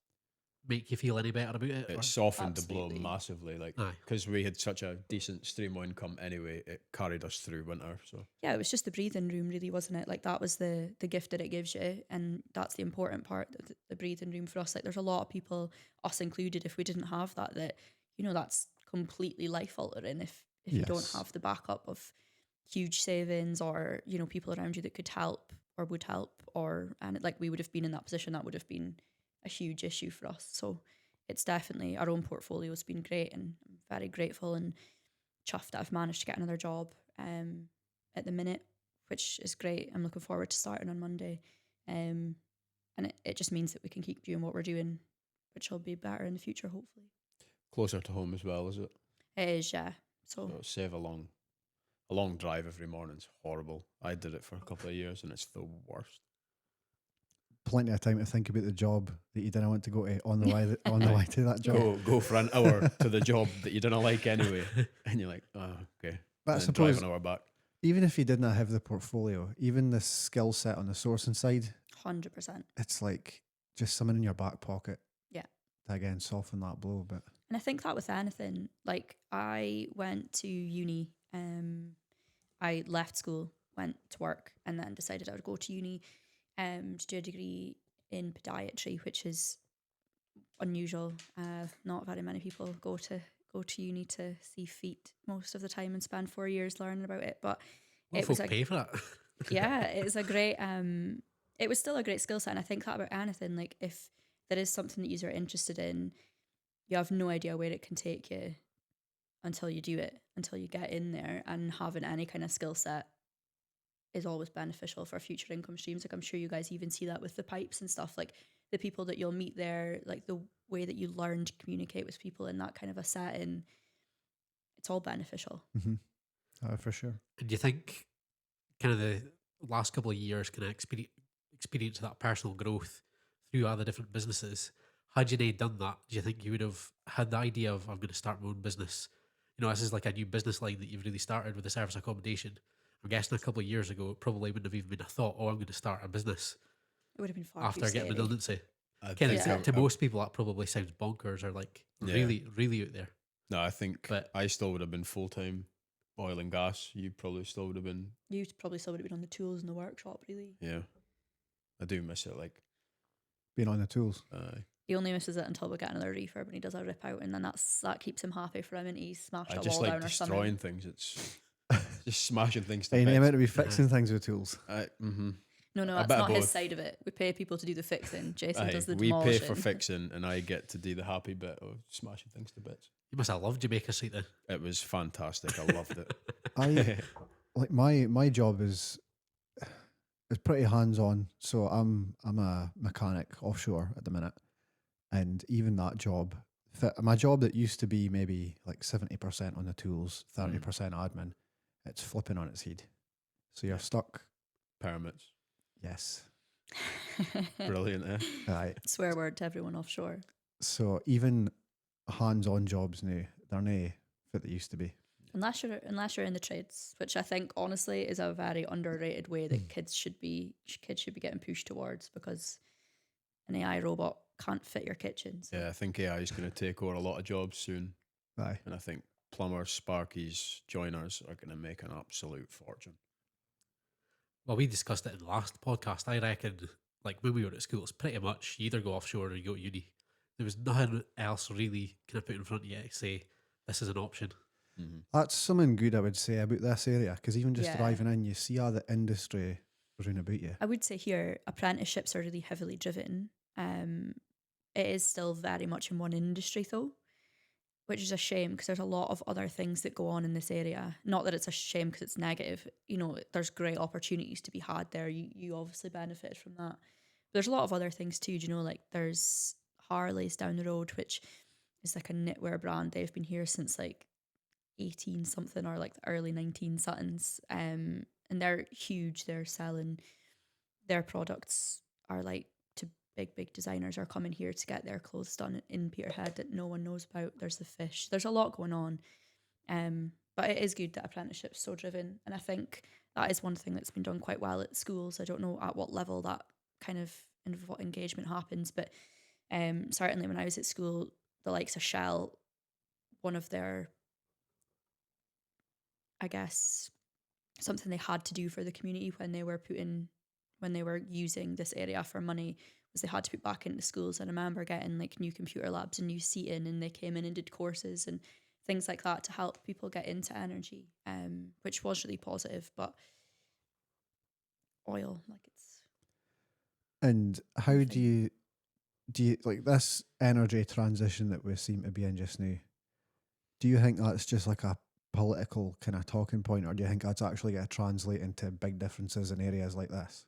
make you feel any better about it? It or- softened the blow Absolutely. massively, like Aye. because we had such a decent stream of income anyway. It carried us through winter. So yeah, it was just the breathing room, really, wasn't it? Like that was the gift that it gives you, and that's the important part, the breathing room for us. Like there's a lot of people, us included, if we didn't have that, you know, that's completely life altering. If you don't Yes. have the backup of huge savings, or you know, people around you that could help or would help, and like we would have been in that position, that would have been a huge issue for us. So it's definitely, our own portfolio has been great, and I'm very grateful and chuffed that I've managed to get another job at the minute, which is great. I'm looking forward to starting on Monday. And it just means that we can keep doing what we're doing, which will be better in the future, hopefully. closer to home as well, is it? It is, yeah. So So save a long drive every morning's horrible. I did it for a couple of years and it's the worst. Plenty of time to think about the job that you didn't want to go to on the way way to that job. Go for an hour to the job that you didn't like anyway, and you're like, oh, okay. But I And then drive suppose an hour back. even if you didn't have the portfolio, even the skill set on the sourcing side, 100%. it's like just something in your back pocket. Yeah. To again soften that blow a bit. And I think that with anything, like I went to uni, I left school, went to work, and then decided I would go to uni to do a degree in podiatry, which is unusual. Not very many people go to uni to see feet most of the time and spend 4 years learning about it. But What it was folk pay for that? yeah, it was a great it was still a great skill set. And I think that about anything, like if there is something that you are interested in, you have no idea where it can take you until you do it, until you get in there. And having any kind of skill set is always beneficial for future income streams. Like I'm sure you guys even see that with the pipes and stuff, like the people that you'll meet there, like the way that you learn to communicate with people in that kind of a setting, it's all beneficial. Mm-hmm. For sure. And do you think kind of the last couple of years kind of experience that personal growth through other different businesses, had you not done that, do you think you would have had the idea of, I'm going to start my own business? You know, this is like a new business line that you've really started with the service accommodation. I'm guessing a couple of years ago, it probably wouldn't have even been a thought, oh, I'm going to start a business It would have been far after too I get scary. redundancy. I Kind think of to most people, that probably sounds bonkers or like Yeah. really out there. No, I think But- I still would have been full time oil and gas. You probably still would have been. You probably still would have been on the tools in the workshop, really. Yeah, I do miss it. Like, Being on the tools. He only misses it until we get another refurb and he does a rip out, and then that keeps him happy for him, and he's smashed I a just wall like down or destroying something. things. It's just smashing things to Hey, bits. you meant to be fixing things with tools. No, A that's bit of not his both. side of it. We pay people to do the fixing. Jason Aye, does the we demolishing. pay for fixing, and I get to do the happy bit of smashing things to bits. You must have loved Jamaica Street then. It was fantastic. I loved it. I like my job is pretty hands on. So I'm a mechanic offshore at the minute, and even that job, my job that used to be maybe like 70% on the tools, 30% admin, it's flipping on its head. So you're stuck. Permits, Yes. brilliant. Right. Swear word to everyone offshore. So even hands-on jobs now, they're not what they used to be. Unless you're in the trades, which I think honestly is a very underrated way that kids should be getting pushed towards, because an AI robot can't fit your kitchen. So. Yeah, I think AI is going to take over a lot of jobs soon. Aye. And I think plumbers, sparkies, joiners are going to make an absolute fortune. Well, we discussed it in the last podcast. I reckon, like when we were at school, it's pretty much you either go offshore or you go to uni. There was nothing else really kind of put in front of you to say this is an option. Mm-hmm. That's something good I would say about this area, because even just Yeah. driving in, you see all the industry round about you. I would say here apprenticeships are really heavily driven. It is still very much in one industry though, which is a shame because there's a lot of other things that go on in this area. Not that it's a shame because it's negative. You know, there's great opportunities to be had there. You obviously benefited from that. But there's a lot of other things too. Do you know, like there's Harley's down the road, which is like a knitwear brand. They've been here since like 18 something or like the early 19 somethings. And they're huge. They're selling their products are like to big designers are coming here to get their clothes done in Peterhead that no one knows about. There's the fish. There's a lot going on. But it is good that apprenticeship's so driven. And I think that is one thing that's been done quite well at schools. I don't know at what level that kind of engagement happens, but certainly when I was at school, the likes of Shell, one of their, I guess, something they had to do for the community when they were using this area for money was they had to put back into schools. And I remember getting like new computer labs and new seating, and they came in and did courses and things like that to help people get into energy, which was really positive. But oil, like it's. And how Nothing. do you like this energy transition that we seem to be in just now? Do you think that's just like a political kind of talking point, or do you think that's actually going to translate into big differences in areas like this?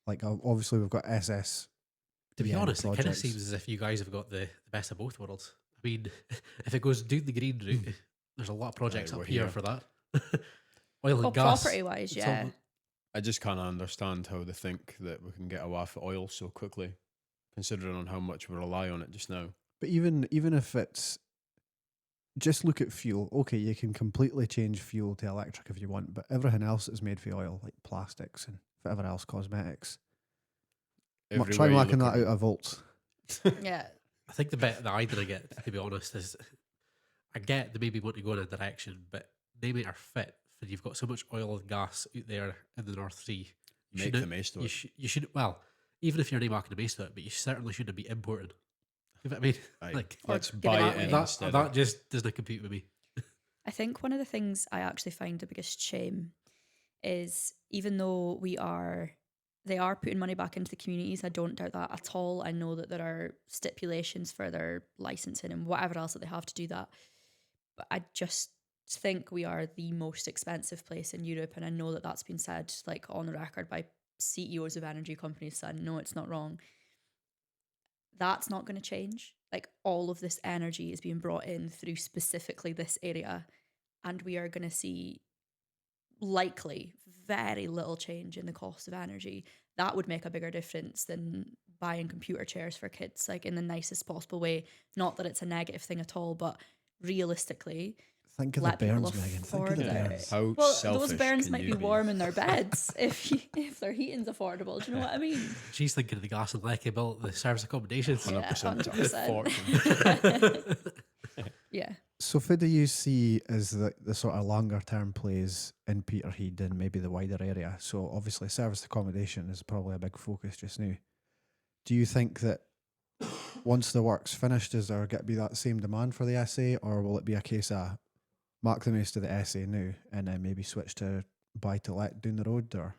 Like obviously we've got SS. To be Yeah, honest, it kind of projects. seems as if you guys have got the best of both worlds. I mean, if it goes down the green route, there's a lot of projects Aye, up we're here here. for that. Oil Well, and gas. property wise, it's yeah. all- I just can't understand how they think that we can get a waff of oil so quickly, considering on how much we rely on it just now. But even if it's just look at fuel. Okay, you can completely change fuel to electric if you want, but everything else is made for oil, like plastics and whatever else, cosmetics. Try Everywhere you working look that out around- of volts. Yeah. I think the bit that I didn't get, to be honest, is I get they maybe want to go in a direction, but they make our fit. For you've got so much oil and gas out there in the North Sea. You Make shouldn't- the most of you, it. you should, well, even if you're not making the most of it, but you certainly shouldn't be importing. You know what I mean? Aye, Like, let's give it buy that it way. in that, instead. that of, just doesn't compete with me. I think one of the things I actually find the biggest shame is even though they are putting money back into the communities, I don't doubt that at all. I know that there are stipulations for their licensing and whatever else that they have to do that. But I just think we are the most expensive place in Europe. And I know that that's been said like on the record by CEOs of energy companies. So I know it's not wrong. That's not going to change. Like all of this energy is being brought in through specifically this area. And we are going to see likely very little change in the cost of energy. That would make a bigger difference than buying computer chairs for kids, like in the nicest possible way. Not that it's a negative thing at all, but realistically, Think of the let people Bairns, Megan. Think of afford the Yeah. Bairns. How well, selfish those bairns can might you be warm in their beds if their heating's affordable. Do you know what I mean? She's thinking of the gas and Lecky bill, the service accommodations. 100%. 100%. Fortune. Yeah. So, who do you see as the sort of longer term plays in Peterhead and maybe the wider area? So, obviously, service accommodation is probably a big focus just now. Do you think that once the work's finished, is there going to be that same demand for the SA, or will it be a case of mark the most of the SA now and then maybe switch to buy to let down the road? Or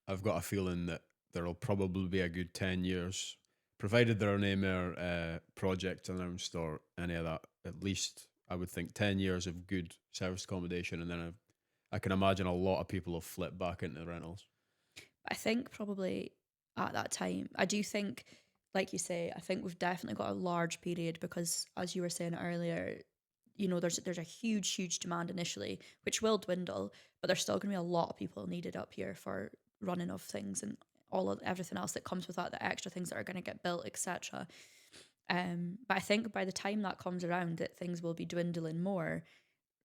I've got a feeling that there'll probably be a good 10 years, provided there are no more projects announced or any of that. At least I would think 10 years of good service accommodation, and then I can imagine a lot of people will flip back into the rentals. I think probably at that time, I do think, like you say, I think we've definitely got a large period because, as you were saying earlier, you know, there's a huge demand initially, which will dwindle, but there's still going to be a lot of people needed up here for running of things and all of everything else that comes with that, the extra things that are going to get built, etc. But I think by the time that comes around, that things will be dwindling more.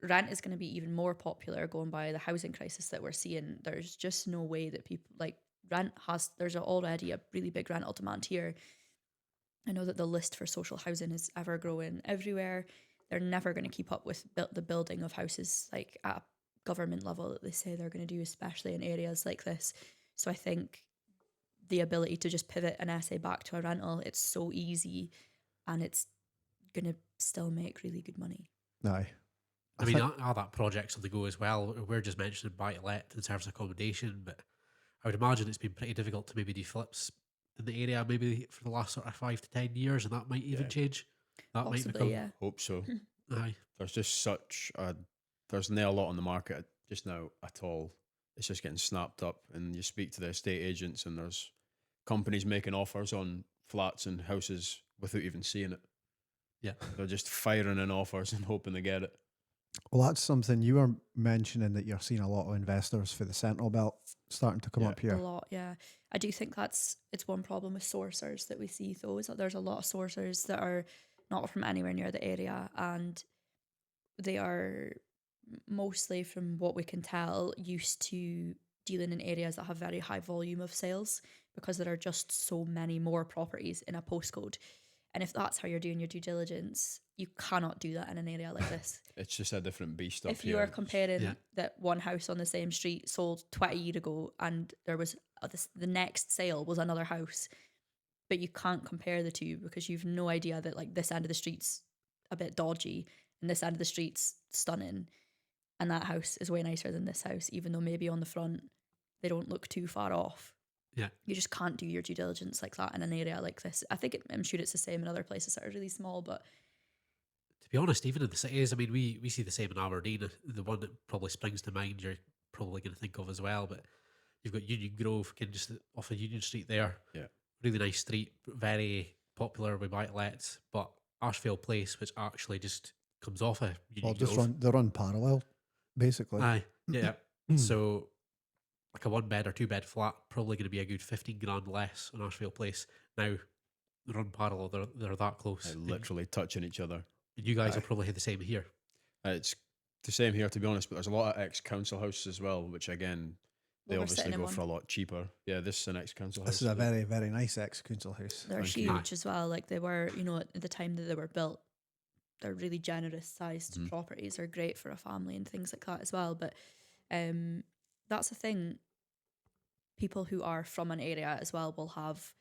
Rent is going to be even more popular going by the housing crisis that we're seeing. There's just no way that people like there's already a really big rental demand here. I know that the list for social housing is ever growing everywhere. They're never going to keep up with the building of houses like at a government level that they say they're going to do, especially in areas like this. So I think the ability to just pivot an essay back to a rental, it's so easy, and it's going to still make really good money. Aye. I mean, all that projects on the go as well. We're just mentioning buy-to-let and service accommodation, but I would imagine it's been pretty difficult to maybe do flips in the area maybe for the last sort of 5 to 10 years, and that might even Yeah. change. That might Possibly, become. yeah. Hope so. Aye. There's just there's not a lot on the market just now at all. It's just getting snapped up, and you speak to the estate agents, and there's companies making offers on flats and houses without even seeing it. Yeah. They're just firing in offers and hoping they get it. Well, that's something you were mentioning, that you're seeing a lot of investors for the Central Belt starting to come Yeah. up here. A lot, yeah. I do think it's one problem with sourcers that we see though, is that there's a lot of sourcers that are not from anywhere near the area, and they are mostly, from what we can tell, used to dealing in areas that have very high volume of sales, because there are just so many more properties in a postcode. And if that's how you're doing your due diligence, you cannot do that in an area like this. It's just a different beast up If here. you are comparing Yeah. that one house on the same street sold 20 years ago, and there was the next sale was another house, but you can't compare the two because you've no idea that like this end of the street's a bit dodgy and this end of the street's stunning, and that house is way nicer than this house, even though maybe on the front they don't look too far off. Yeah. You just can't do your due diligence like that in an area like this. I think I'm sure it's the same in other places that are really small, but To be honest, even in the cities, I mean, we see the same in Aberdeen. The one that probably springs to mind, you're probably going to think of as well. But you've got Union Grove, kind of just off of Union Street there. Yeah. Really nice street, very popular with buy-to-lets. But Ashfield Place, which actually just comes off of Union Well, Grove. they run parallel, basically. Aye, yeah. So, like a 1 bed or 2 bed flat, probably going to be a good 15 grand less on Ashfield Place. Now, they run parallel, they're that close. They're And literally touching each other. you guys will Aye. probably have the same here. It's the same here, to be honest, but there's a lot of ex-council houses as well, which again, they Well, we're obviously sitting in go one. for a lot cheaper. Yeah, this is an ex-council house. This is a it? very, very nice ex-council house. they're Thank you. huge as well. Like they were, at the time that they were built, they're really generous sized Mhm. properties. Are great for a family and things like that as well. But that's the thing. People who are from an area as well will have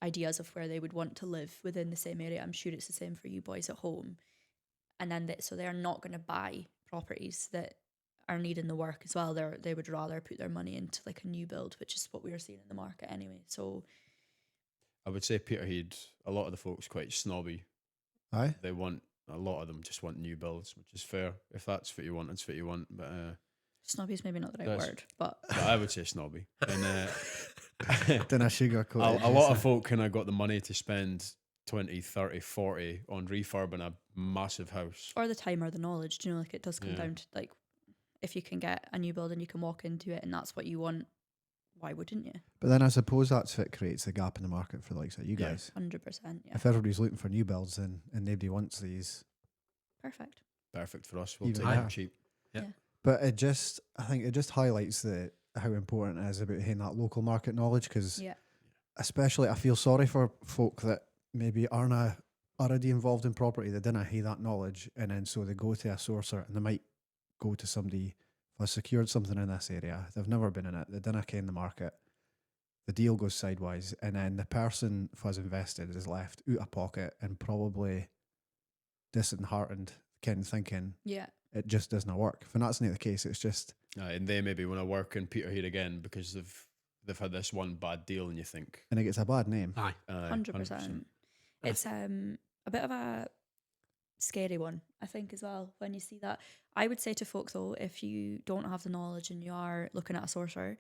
ideas of where they would want to live within the same area. I'm sure it's the same for you boys at home. And then so they're not going to buy properties that are needing the work as well. They would rather put their money into like a new build, which is what we were seeing in the market anyway. So I would say Peterhead, a lot of the folks quite snobby. Aye. They want, a lot of them just want new builds, which is fair. If that's what you want, it's what you want. But snobby is maybe not the right That's- word, but I would say snobby. And Then a sugarcoat it, a lot of just- folk kind of got the money to spend 20, 30, 40 on refurbing a massive house. or the time or the knowledge. Do you know, like it does come Yeah. down to like if you can get a new build and you can walk into it and that's what you want, why wouldn't you? But then I suppose that's what creates a gap in the market for the likes of you Yeah. guys. 100%. Yeah. If everybody's looking for new builds and nobody wants these. Perfect. Perfect for us. We'll Even take better. it cheap. But I think it just highlights how important it is about having that local market knowledge, because Yeah. especially I feel sorry for folk that maybe aren't already involved in property. They didn't have that knowledge, and then so they go to a sourcer and they might go to somebody who has secured something in this area. They've never been in it. They didn't ken the market. The deal goes sideways, and then the person who has invested is left out of pocket and probably disheartened, thinking Yeah. it just doesn't work. If that's not the case, it's just And they maybe want to work in Peterhead again because they've had this one bad deal, and you think, and it gets a bad name. Aye. 100%. It's a bit of a scary one, I think, as well, when you see that. I would say to folk, though, if you don't have the knowledge and you are looking at a sourcer,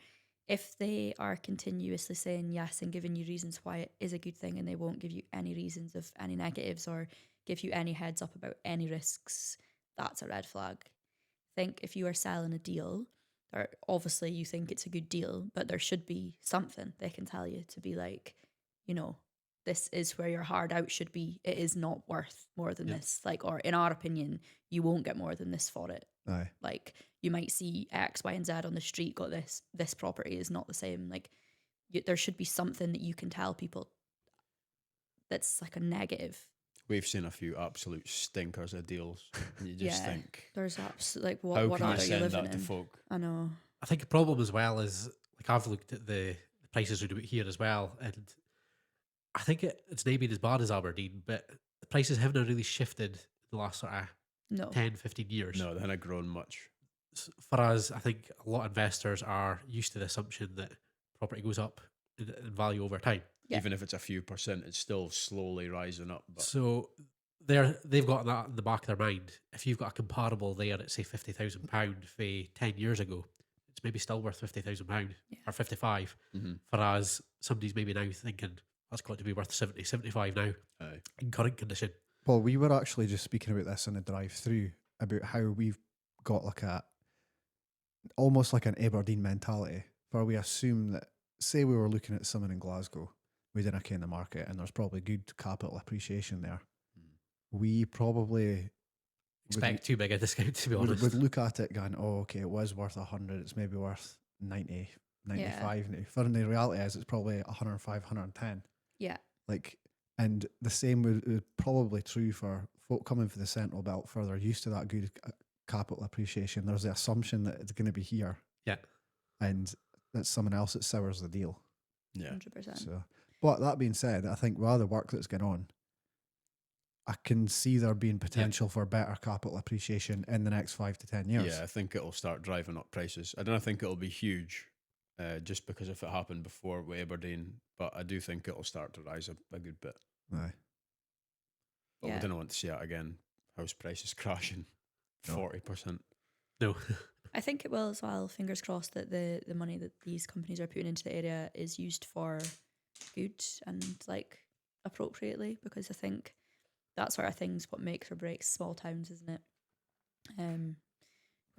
if they are continuously saying yes and giving you reasons why it is a good thing and they won't give you any reasons of any negatives or give you any heads up about any risks, that's a red flag. I think if you are selling a deal, or obviously you think it's a good deal, but there should be something they can tell you to be like, this is where your hard out should be. It is not worth more than this. Like, or in our opinion, you won't get more than this for it. Aye. Like, you might see X, Y, and Z on the street got this. This property is not the same. Like, there should be something that you can tell people. that's like a negative. We've seen a few absolute stinkers of deals. And you just Yeah. think, There's absolutely like how what can are you you send living that to in? folk? I know. I think the problem as well is, like, I've looked at the prices we do it here as well, and I think it's not been as bad as Aberdeen, but the prices haven't really shifted in the last sort of No. 10, 15 years. No, they haven't grown much. For us, I think a lot of investors are used to the assumption that property goes up in value over time. Yeah. Even if it's a few percent, it's still slowly rising up. But So they've got that in the back of their mind. If you've got a comparable there at say £50,000 for 10 years ago, it's maybe still worth £50,000 or 55. Mhm. For us, somebody's maybe now thinking that's got to be worth 70, 75 now Aye. in current condition. Well, we were actually just speaking about this in the drive-through about how we've got like a almost like an Aberdeen mentality, where we assume that, say, we were looking at something in Glasgow, we didn't in the market, and there's probably good capital appreciation there. We probably Expect too big a discount, to be honest. would look at it going, oh, okay, it was worth 100, it's maybe worth 90, 95 now. For the reality is it's probably 105, 110. Yeah. Like, and the same would probably true for folk coming for the central belt, further used to that good capital appreciation. There's the assumption that it's going to be here. Yeah. And that's someone else that sours the deal. Yeah. 100%. So, but that being said, I think with all the work that's going on, I can see there being potential for better capital appreciation in the next 5 to 10 years. Yeah, I think it'll start driving up prices. I don't think it'll be huge, just because if it happened before with Aberdeen, but I do think it'll start to rise a good bit. Aye. But Yeah. we don't want to see that again. House prices crashing No. 40%. No. I think it will as well. Fingers crossed that the money that these companies are putting into the area is used for good and like appropriately, because I think that sort of thing's what makes or breaks small towns, isn't it? When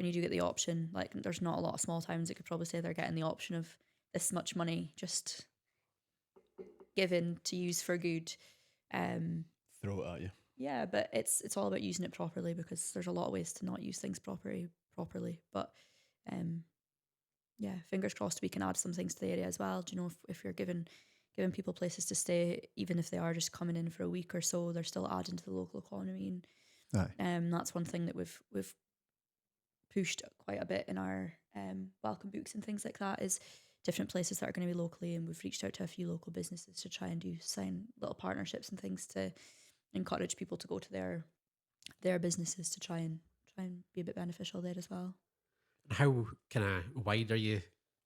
you do get the option, like there's not a lot of small towns that could probably say they're getting the option of this much money just given to use for good. Throw it at you. Yeah, but it's all about using it properly, because there's a lot of ways to not use things properly. But yeah, fingers crossed we can add some things to the area as well. Do you know, if you're giving people places to stay, even if they are just coming in for a week or so, they're still adding to the local economy. And that's one thing that we've pushed quite a bit in our welcome books and things like that, is different places that are going to be locally, and we've reached out to a few local businesses to try and sign little partnerships and things to encourage people to go to their businesses to try and be a bit beneficial there as well. How kind of wide are you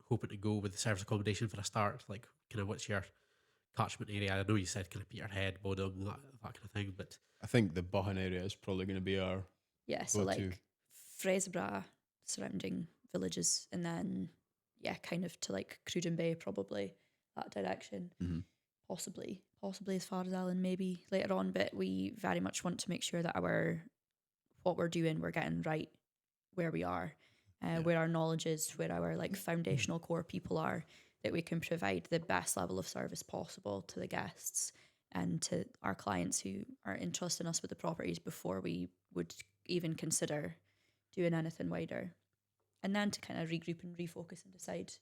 hoping to go with the service accommodation for a start? Like, kind of what's your catchment area? I know you said kind of Peterhead, Bodom, that kind of thing, but I think the Buchan area is probably going to be our Yeah, so go-to. like Fraserburgh, surrounding villages, and then kind of to like Cruden Bay, probably that direction. Mhm. Possibly as far as Ellen, maybe later on. But we very much want to make sure that what we're doing, we're getting right where we are, where our knowledge is, where our like foundational core people are, that we can provide the best level of service possible to the guests and to our clients who are entrusting us with the properties before we would even consider doing anything wider. And then to kind of regroup and refocus and decide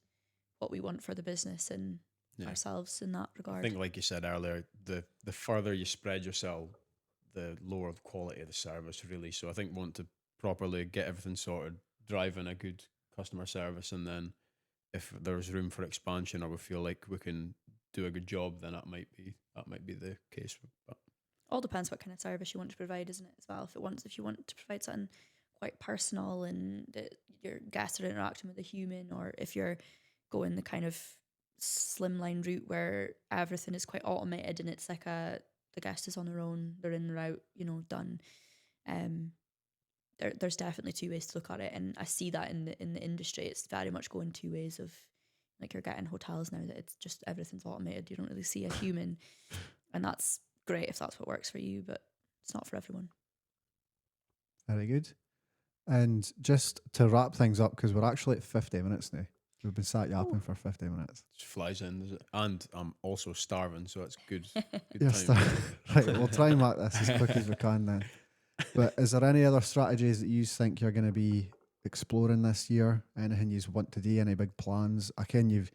what we want for the business and ourselves in that regard. I think, like you said earlier, the further you spread yourself, the lower the quality of the service, really. So I think we want to properly get everything sorted, drive in a good customer service, and then if there's room for expansion or we feel like we can do a good job, then that might be the case. But all depends what kind of service you want to provide, isn't it, as well? If you want to provide something quite personal and that your guests are interacting with a human, or if you're going the kind of slimline route where everything is quite automated and it's like the guest is on their own, they're in, they're out, done. There's definitely two ways to look at it, and I see that in the industry. It's very much going two ways of, like, you're getting hotels now that it's just everything's automated. You don't really see a human, and that's great if that's what works for you, but it's not for everyone. Very good. And just to wrap things up, because we're actually at 50 minutes now. We've been sat yapping for 50 minutes. it flies in, does it? And I'm also starving, so it's good. Yes, time. right, we'll try and make this as quick as we can then. But is there any other strategies that you think you're going to be exploring this year? Anything you want to do? Any big plans? Again, you're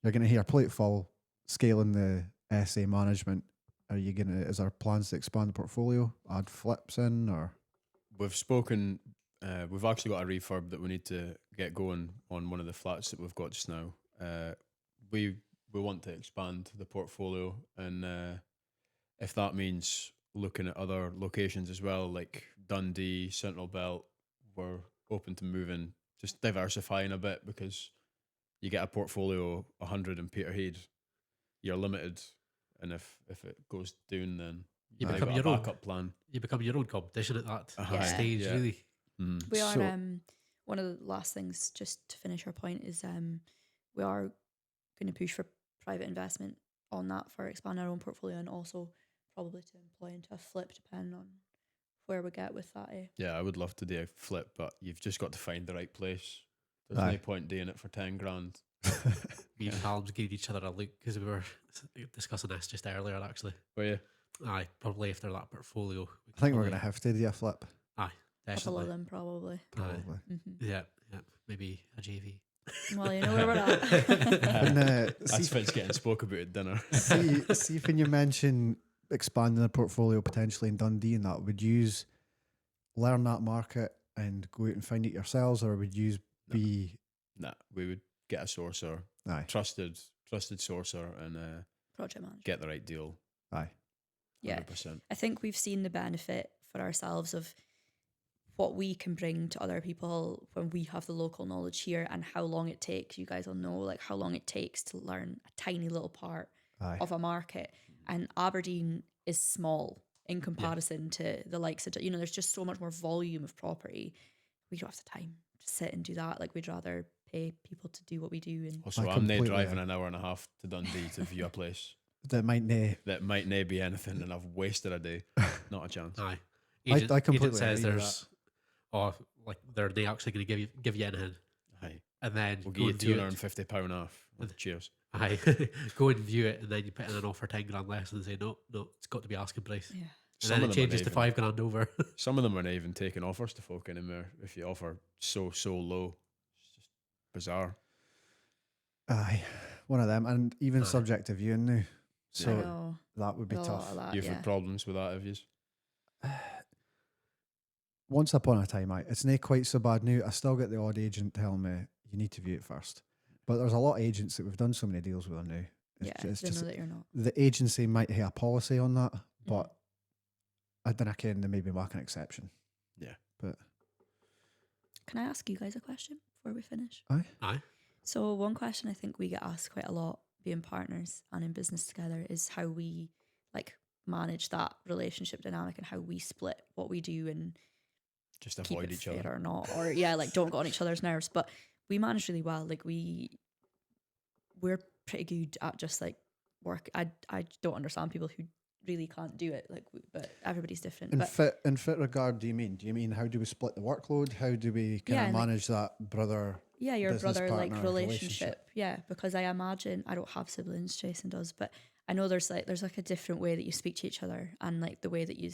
going to hear plate full, scaling the SA management. are you gonna? Is there plans to expand the portfolio, add flips in, or We've spoken. We've actually got a refurb that we need to get going on one of the flats that we've got just now. We want to expand the portfolio, and if that means looking at other locations as well, like Dundee, Central Belt, we're open to moving, just diversifying a bit, because you get a portfolio 100 in Peterhead, you're limited, and if it goes down, then You you've become got a your own. backup plan. You become your own competition at that Uh-huh. stage, Yeah. really. Mm. We are So- one of the last things, just to finish our point, is we are going to push for private investment on that for expanding our own portfolio, and also probably to employ into a flip, depending on where we get with that. Yeah, I would love to do a flip, but you've just got to find the right place. There's Aye. no point doing it for 10 grand. Me and Callum's gave each other a look because we were discussing this just earlier, actually. But yeah, Aye, probably after that portfolio. we I think we're probably- gonna have to do a flip. Couple Definitely. of them, probably. Probably. Yeah, maybe a JV. Well, you know where we're at. And, that's Fitz getting spoke about at dinner. see if when you mention expanding the portfolio potentially in Dundee and that, would you learn that market and go out and find it yourselves, or would you be Nah, we would get a sourcer, aye trusted sourcer, and Project manager. get the right deal. aye? Yeah. 100%. I think we've seen the benefit for ourselves of what we can bring to other people when we have the local knowledge here, and how long it takes. You guys will know like how long it takes to learn a tiny little part Aye. of a market, and Aberdeen is small in comparison to the likes of, there's just so much more volume of property. We don't have the time to sit and do that. Like, we'd rather pay people to do what we do. And Also, I I'm not completely driving an hour and a half to Dundee to view a place That might nay. that might not be anything, and I've wasted a day. Not a chance. Aye. I completely agent says agree with there's, they're they actually going to give you anything, Aye. and then We'll go give you and view it. £250 off. Cheers. Aye, go and view it, and then you put in an offer 10 grand less, and they say no, it's got to be asking price, yeah, and Some then of it them are changes to even- 5 grand over. Some of them are not even taking offers to folk anymore. If you offer so low, it's just bizarre. Aye, one of them, and even Aye. subject to viewing now. I So know. that would be There's a lot tough. of that, You've yeah. had problems with that, have you? Once upon a time, it's not quite so bad now. I still get the odd agent telling me you need to view it first, but there's a lot of agents that we've done so many deals with now. Yeah, It's they just know that you're not. the agency might have a policy on that, Mhm. but I don't reckon they maybe make an exception. Yeah. But Can I ask you guys a question before we finish? Aye. So one question I think we get asked quite a lot, being partners and in business together, is how we manage that relationship dynamic, and how we split what we do and Just keep avoid it each fair other. or not, or don't go on each other's nerves. But we manage really well. We're pretty good at just work. I don't understand people who really can't do it. But everybody's different. in But fit regard, do you mean how do we split the workload? How do we kind Yeah, of and, manage that brother? yeah, your business brother partner relationship. Yeah, because I imagine, I don't have siblings, Jason does, but I know there's a different way that you speak to each other, and the way that you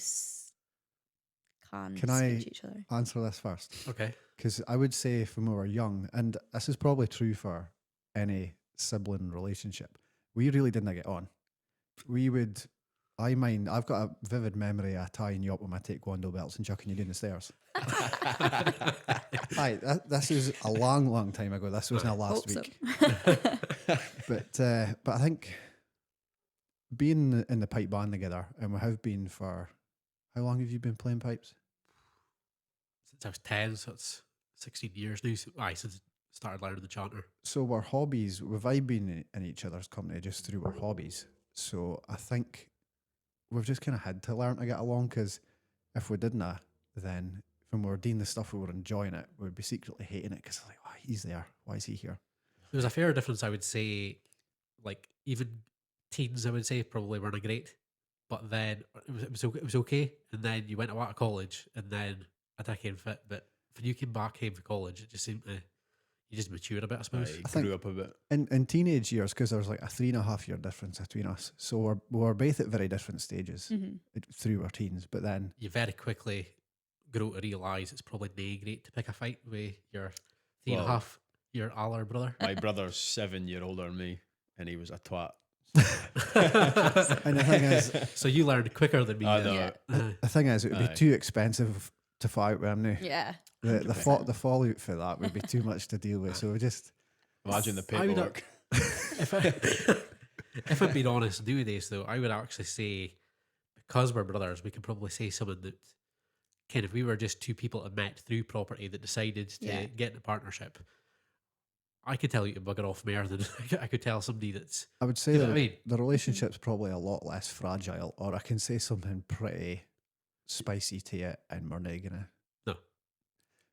can Can speak I to each other. answer this first? Okay. Because I would say when we were young, and this is probably true for any sibling relationship, we really didn't get on. I've got a vivid memory of tying you up with my taekwondo belts and chucking you down the stairs. Aye, this is a long time ago. This wasn't last Hope so. week. But I think being in the pipe band together, and we have been for, how long have you been playing pipes? Since I was 10, so it's 16 years now. Since I started learning the chanter. So our hobbies, we've been in each other's company just through our hobbies. So I think we've just kind of had to learn to get along, because if we didn't, then when we were doing the stuff we were enjoying it, we'd be secretly hating it, because oh, he's there. Why is he here? There was a fair difference, I would say. Even teens, I would say, probably weren't great, but then it was okay. And then you went away to college, and then I became fit. But when you came back home from college, it just seemed you just matured a bit, I suppose. I grew up a bit. In teenage years, because there was a 3.5 year difference between us, so we're both at very different stages through our teens. But then You very quickly grow to realise it's probably not great to pick a fight with your 3.5 year older brother. My brother's 7 year older than me, and he was a twat. And the thing is, So you learned quicker than me. I then. know. Yeah. the thing is, it would be Aye. too expensive to fight with him now. Yeah. The 100%. the fallout for that would be too much to deal with. So we just Imagine the I would- paperwork. If I'm being honest, nowadays though, I would actually say, because we're brothers, we could probably say something that kind of, we were just two people that met through property that decided to Yeah. get in a partnership. I could tell you to bugger off more than I could tell somebody that's. I would say You know that what I mean? the relationship's probably a lot less fragile, or I can say something pretty spicy to it, and we're not gonna. No.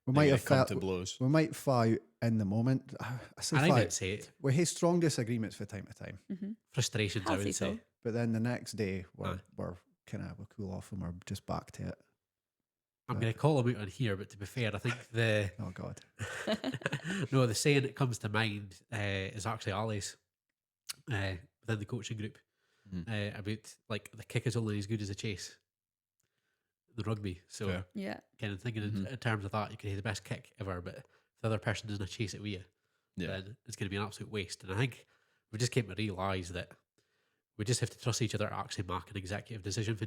We They're might gonna have come felt, to blows. we might fight in the moment. I say I think I'd fight. say it. We have strong disagreements from time to time, Mm-hmm. Frustrations, I Healthy would say. so. but then the next day we're Aye. kind of we cool off and we're just back to it. I'm going to call him out on here, but to be fair, I think the Oh God, no, the saying that comes to mind is actually Ali's within the coaching group about like the kick is only as good as a chase. The rugby, so Fair. Yeah. kind of thinking in terms of that, you can have the best kick ever, but if the other person doesn't chase it with you, Yeah. then it's going to be an absolute waste. And I think we just came to realise that we just have to trust each other to actually make an executive decision for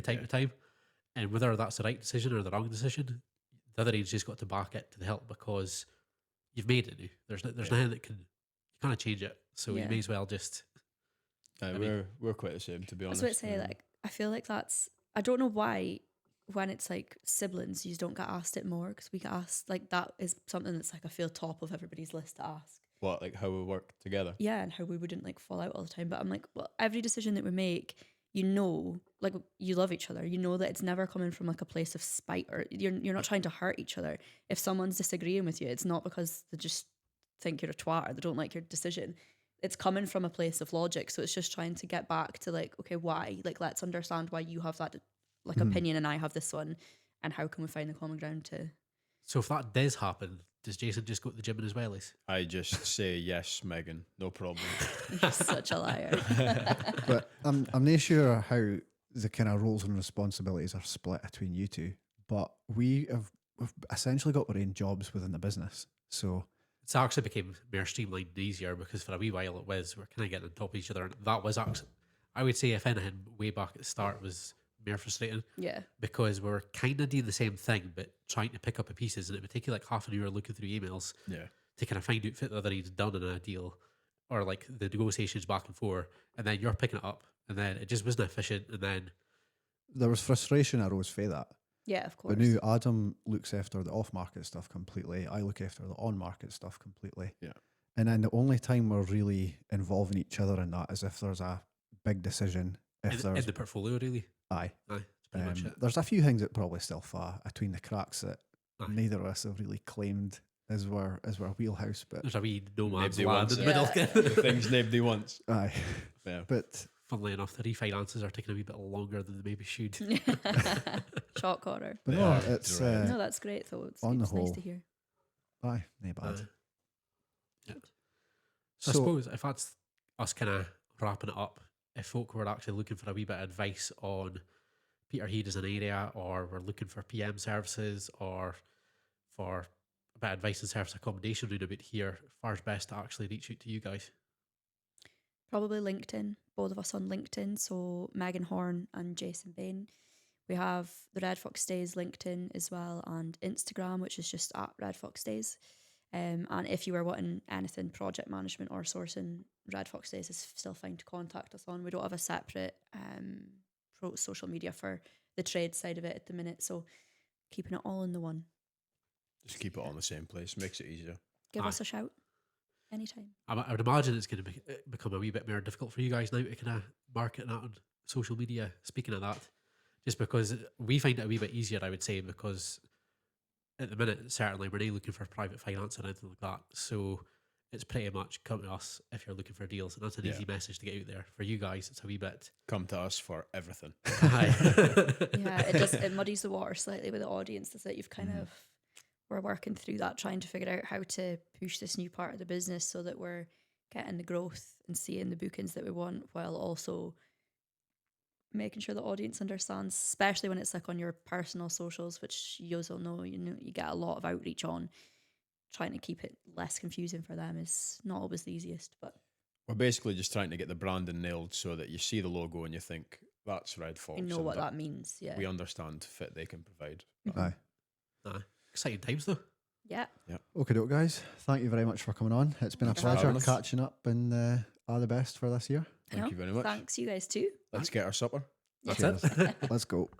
time to time. And whether that's the right decision or the wrong decision, the other end's just got to back it to the hilt because you've made it now. There's nothing that can, you can't change it. So you Yeah. may as well just, We're quite the same, to be I was honest. about to say, like, I feel like that's, I don't know why when it's like siblings, you don't get asked it more because we get asked, like, that is something that's like, I feel top of everybody's list to ask. What, like how we work together? Yeah, and how we wouldn't like fall out all the time. But I'm like, well, every decision that we make, you know, like you love each other. You know that it's never coming from like a place of spite or you're not trying to hurt each other. If someone's disagreeing with you, it's not because they just think you're a twat or they don't like your decision. It's coming from a place of logic. So it's just trying to get back to like, okay, why? Like, let's understand why you have that like opinion and I have this one, and how can we find the common ground to? so if that does happen, does Jason just go to the gym as well as? I just say yes, Megan, no problem. You're such a liar. but I'm not sure how the kind of roles and responsibilities are split between you two. But we've essentially got our own jobs within the business, so. It's actually became more streamlined and easier because for a wee while it was, we're kind of getting on top of each other. And that was actually, I would say, if anything, way back at the start was more frustrating Yeah. because we were kind of doing the same thing but trying to pick up the pieces. And it would take you like half an hour looking through emails Yeah. to kind of find out if the other end's done in a deal or like the negotiations back and forth. And then you're picking it up and then it just wasn't efficient. And then There was frustration arose for that. Yeah, of course. But now Adam looks after the off-market stuff completely. I look after the on-market stuff completely. Yeah. And then the only time we're really involving each other in that is if there's a big decision. If in there's the portfolio, really. aye, Aye, that's pretty much it. there's a few things that probably still fall between the cracks that Aye. neither of us have really claimed as our wheelhouse. But There's a wee no man's Nobody land wants in the it. middle. Yeah. The things nobody wants. aye, Yeah. but Funnily enough, the refinances are taking a wee bit longer than they maybe should. Shock horror. but They no, are it's dread. No, that's great though. It's, on the it's nice whole, to hear. aye, no bad. Yeah. So I suppose if that's us kind of wrapping it up, if folk were actually looking for a wee bit of advice on Peterhead as an area, or we're looking for PM services, or for a bit of advice and service accommodation round about here, far's best to actually reach out to you guys. Probably LinkedIn. Both of us on LinkedIn. So Megan Horn and Jason Bain. We have the Red Fox Days LinkedIn as well, and Instagram, which is just at Red Fox Days. And if you were wanting anything project management or sourcing, Red Fox Days is still fine to contact us on. We don't have a separate social media for the trade side of it at the minute, so keeping it all in the one. Just keep it all in the same place. Makes it easier. Give Aye. us a shout anytime. I would imagine it's going to become a wee bit more difficult for you guys now to kind of market that on social media. Speaking of that, just because we find it a wee bit easier, I would say, because at the minute, certainly, we're not looking for private finance or anything like that. So it's pretty much come to us if you're looking for deals. And that's an Yeah. easy message to get out there. For you guys, it's a wee bit. Come to us for everything. Yeah, it muddies the water slightly with the audience. That's it. You've kind of, we're working through that, trying to figure out how to push this new part of the business so that we're getting the growth and seeing the bookings that we want, while also making sure the audience understands, especially when it's like on your personal socials, which you all know, you get a lot of outreach on. Trying to keep it less confusing for them is not always the easiest, but We're basically just trying to get the branding nailed so that you see the logo and you think that's Red Fox. I know and what that means. Yeah. We understand the fit they can provide. Aye. Exciting times though. Yeah. Okay, guys. Thank you very much for coming on. It's been a Thanks for having pleasure us. catching up, and all the best for this year. Thank you very much. Thanks, you guys too. Let's get our supper. That's Cheers. it. Let's go.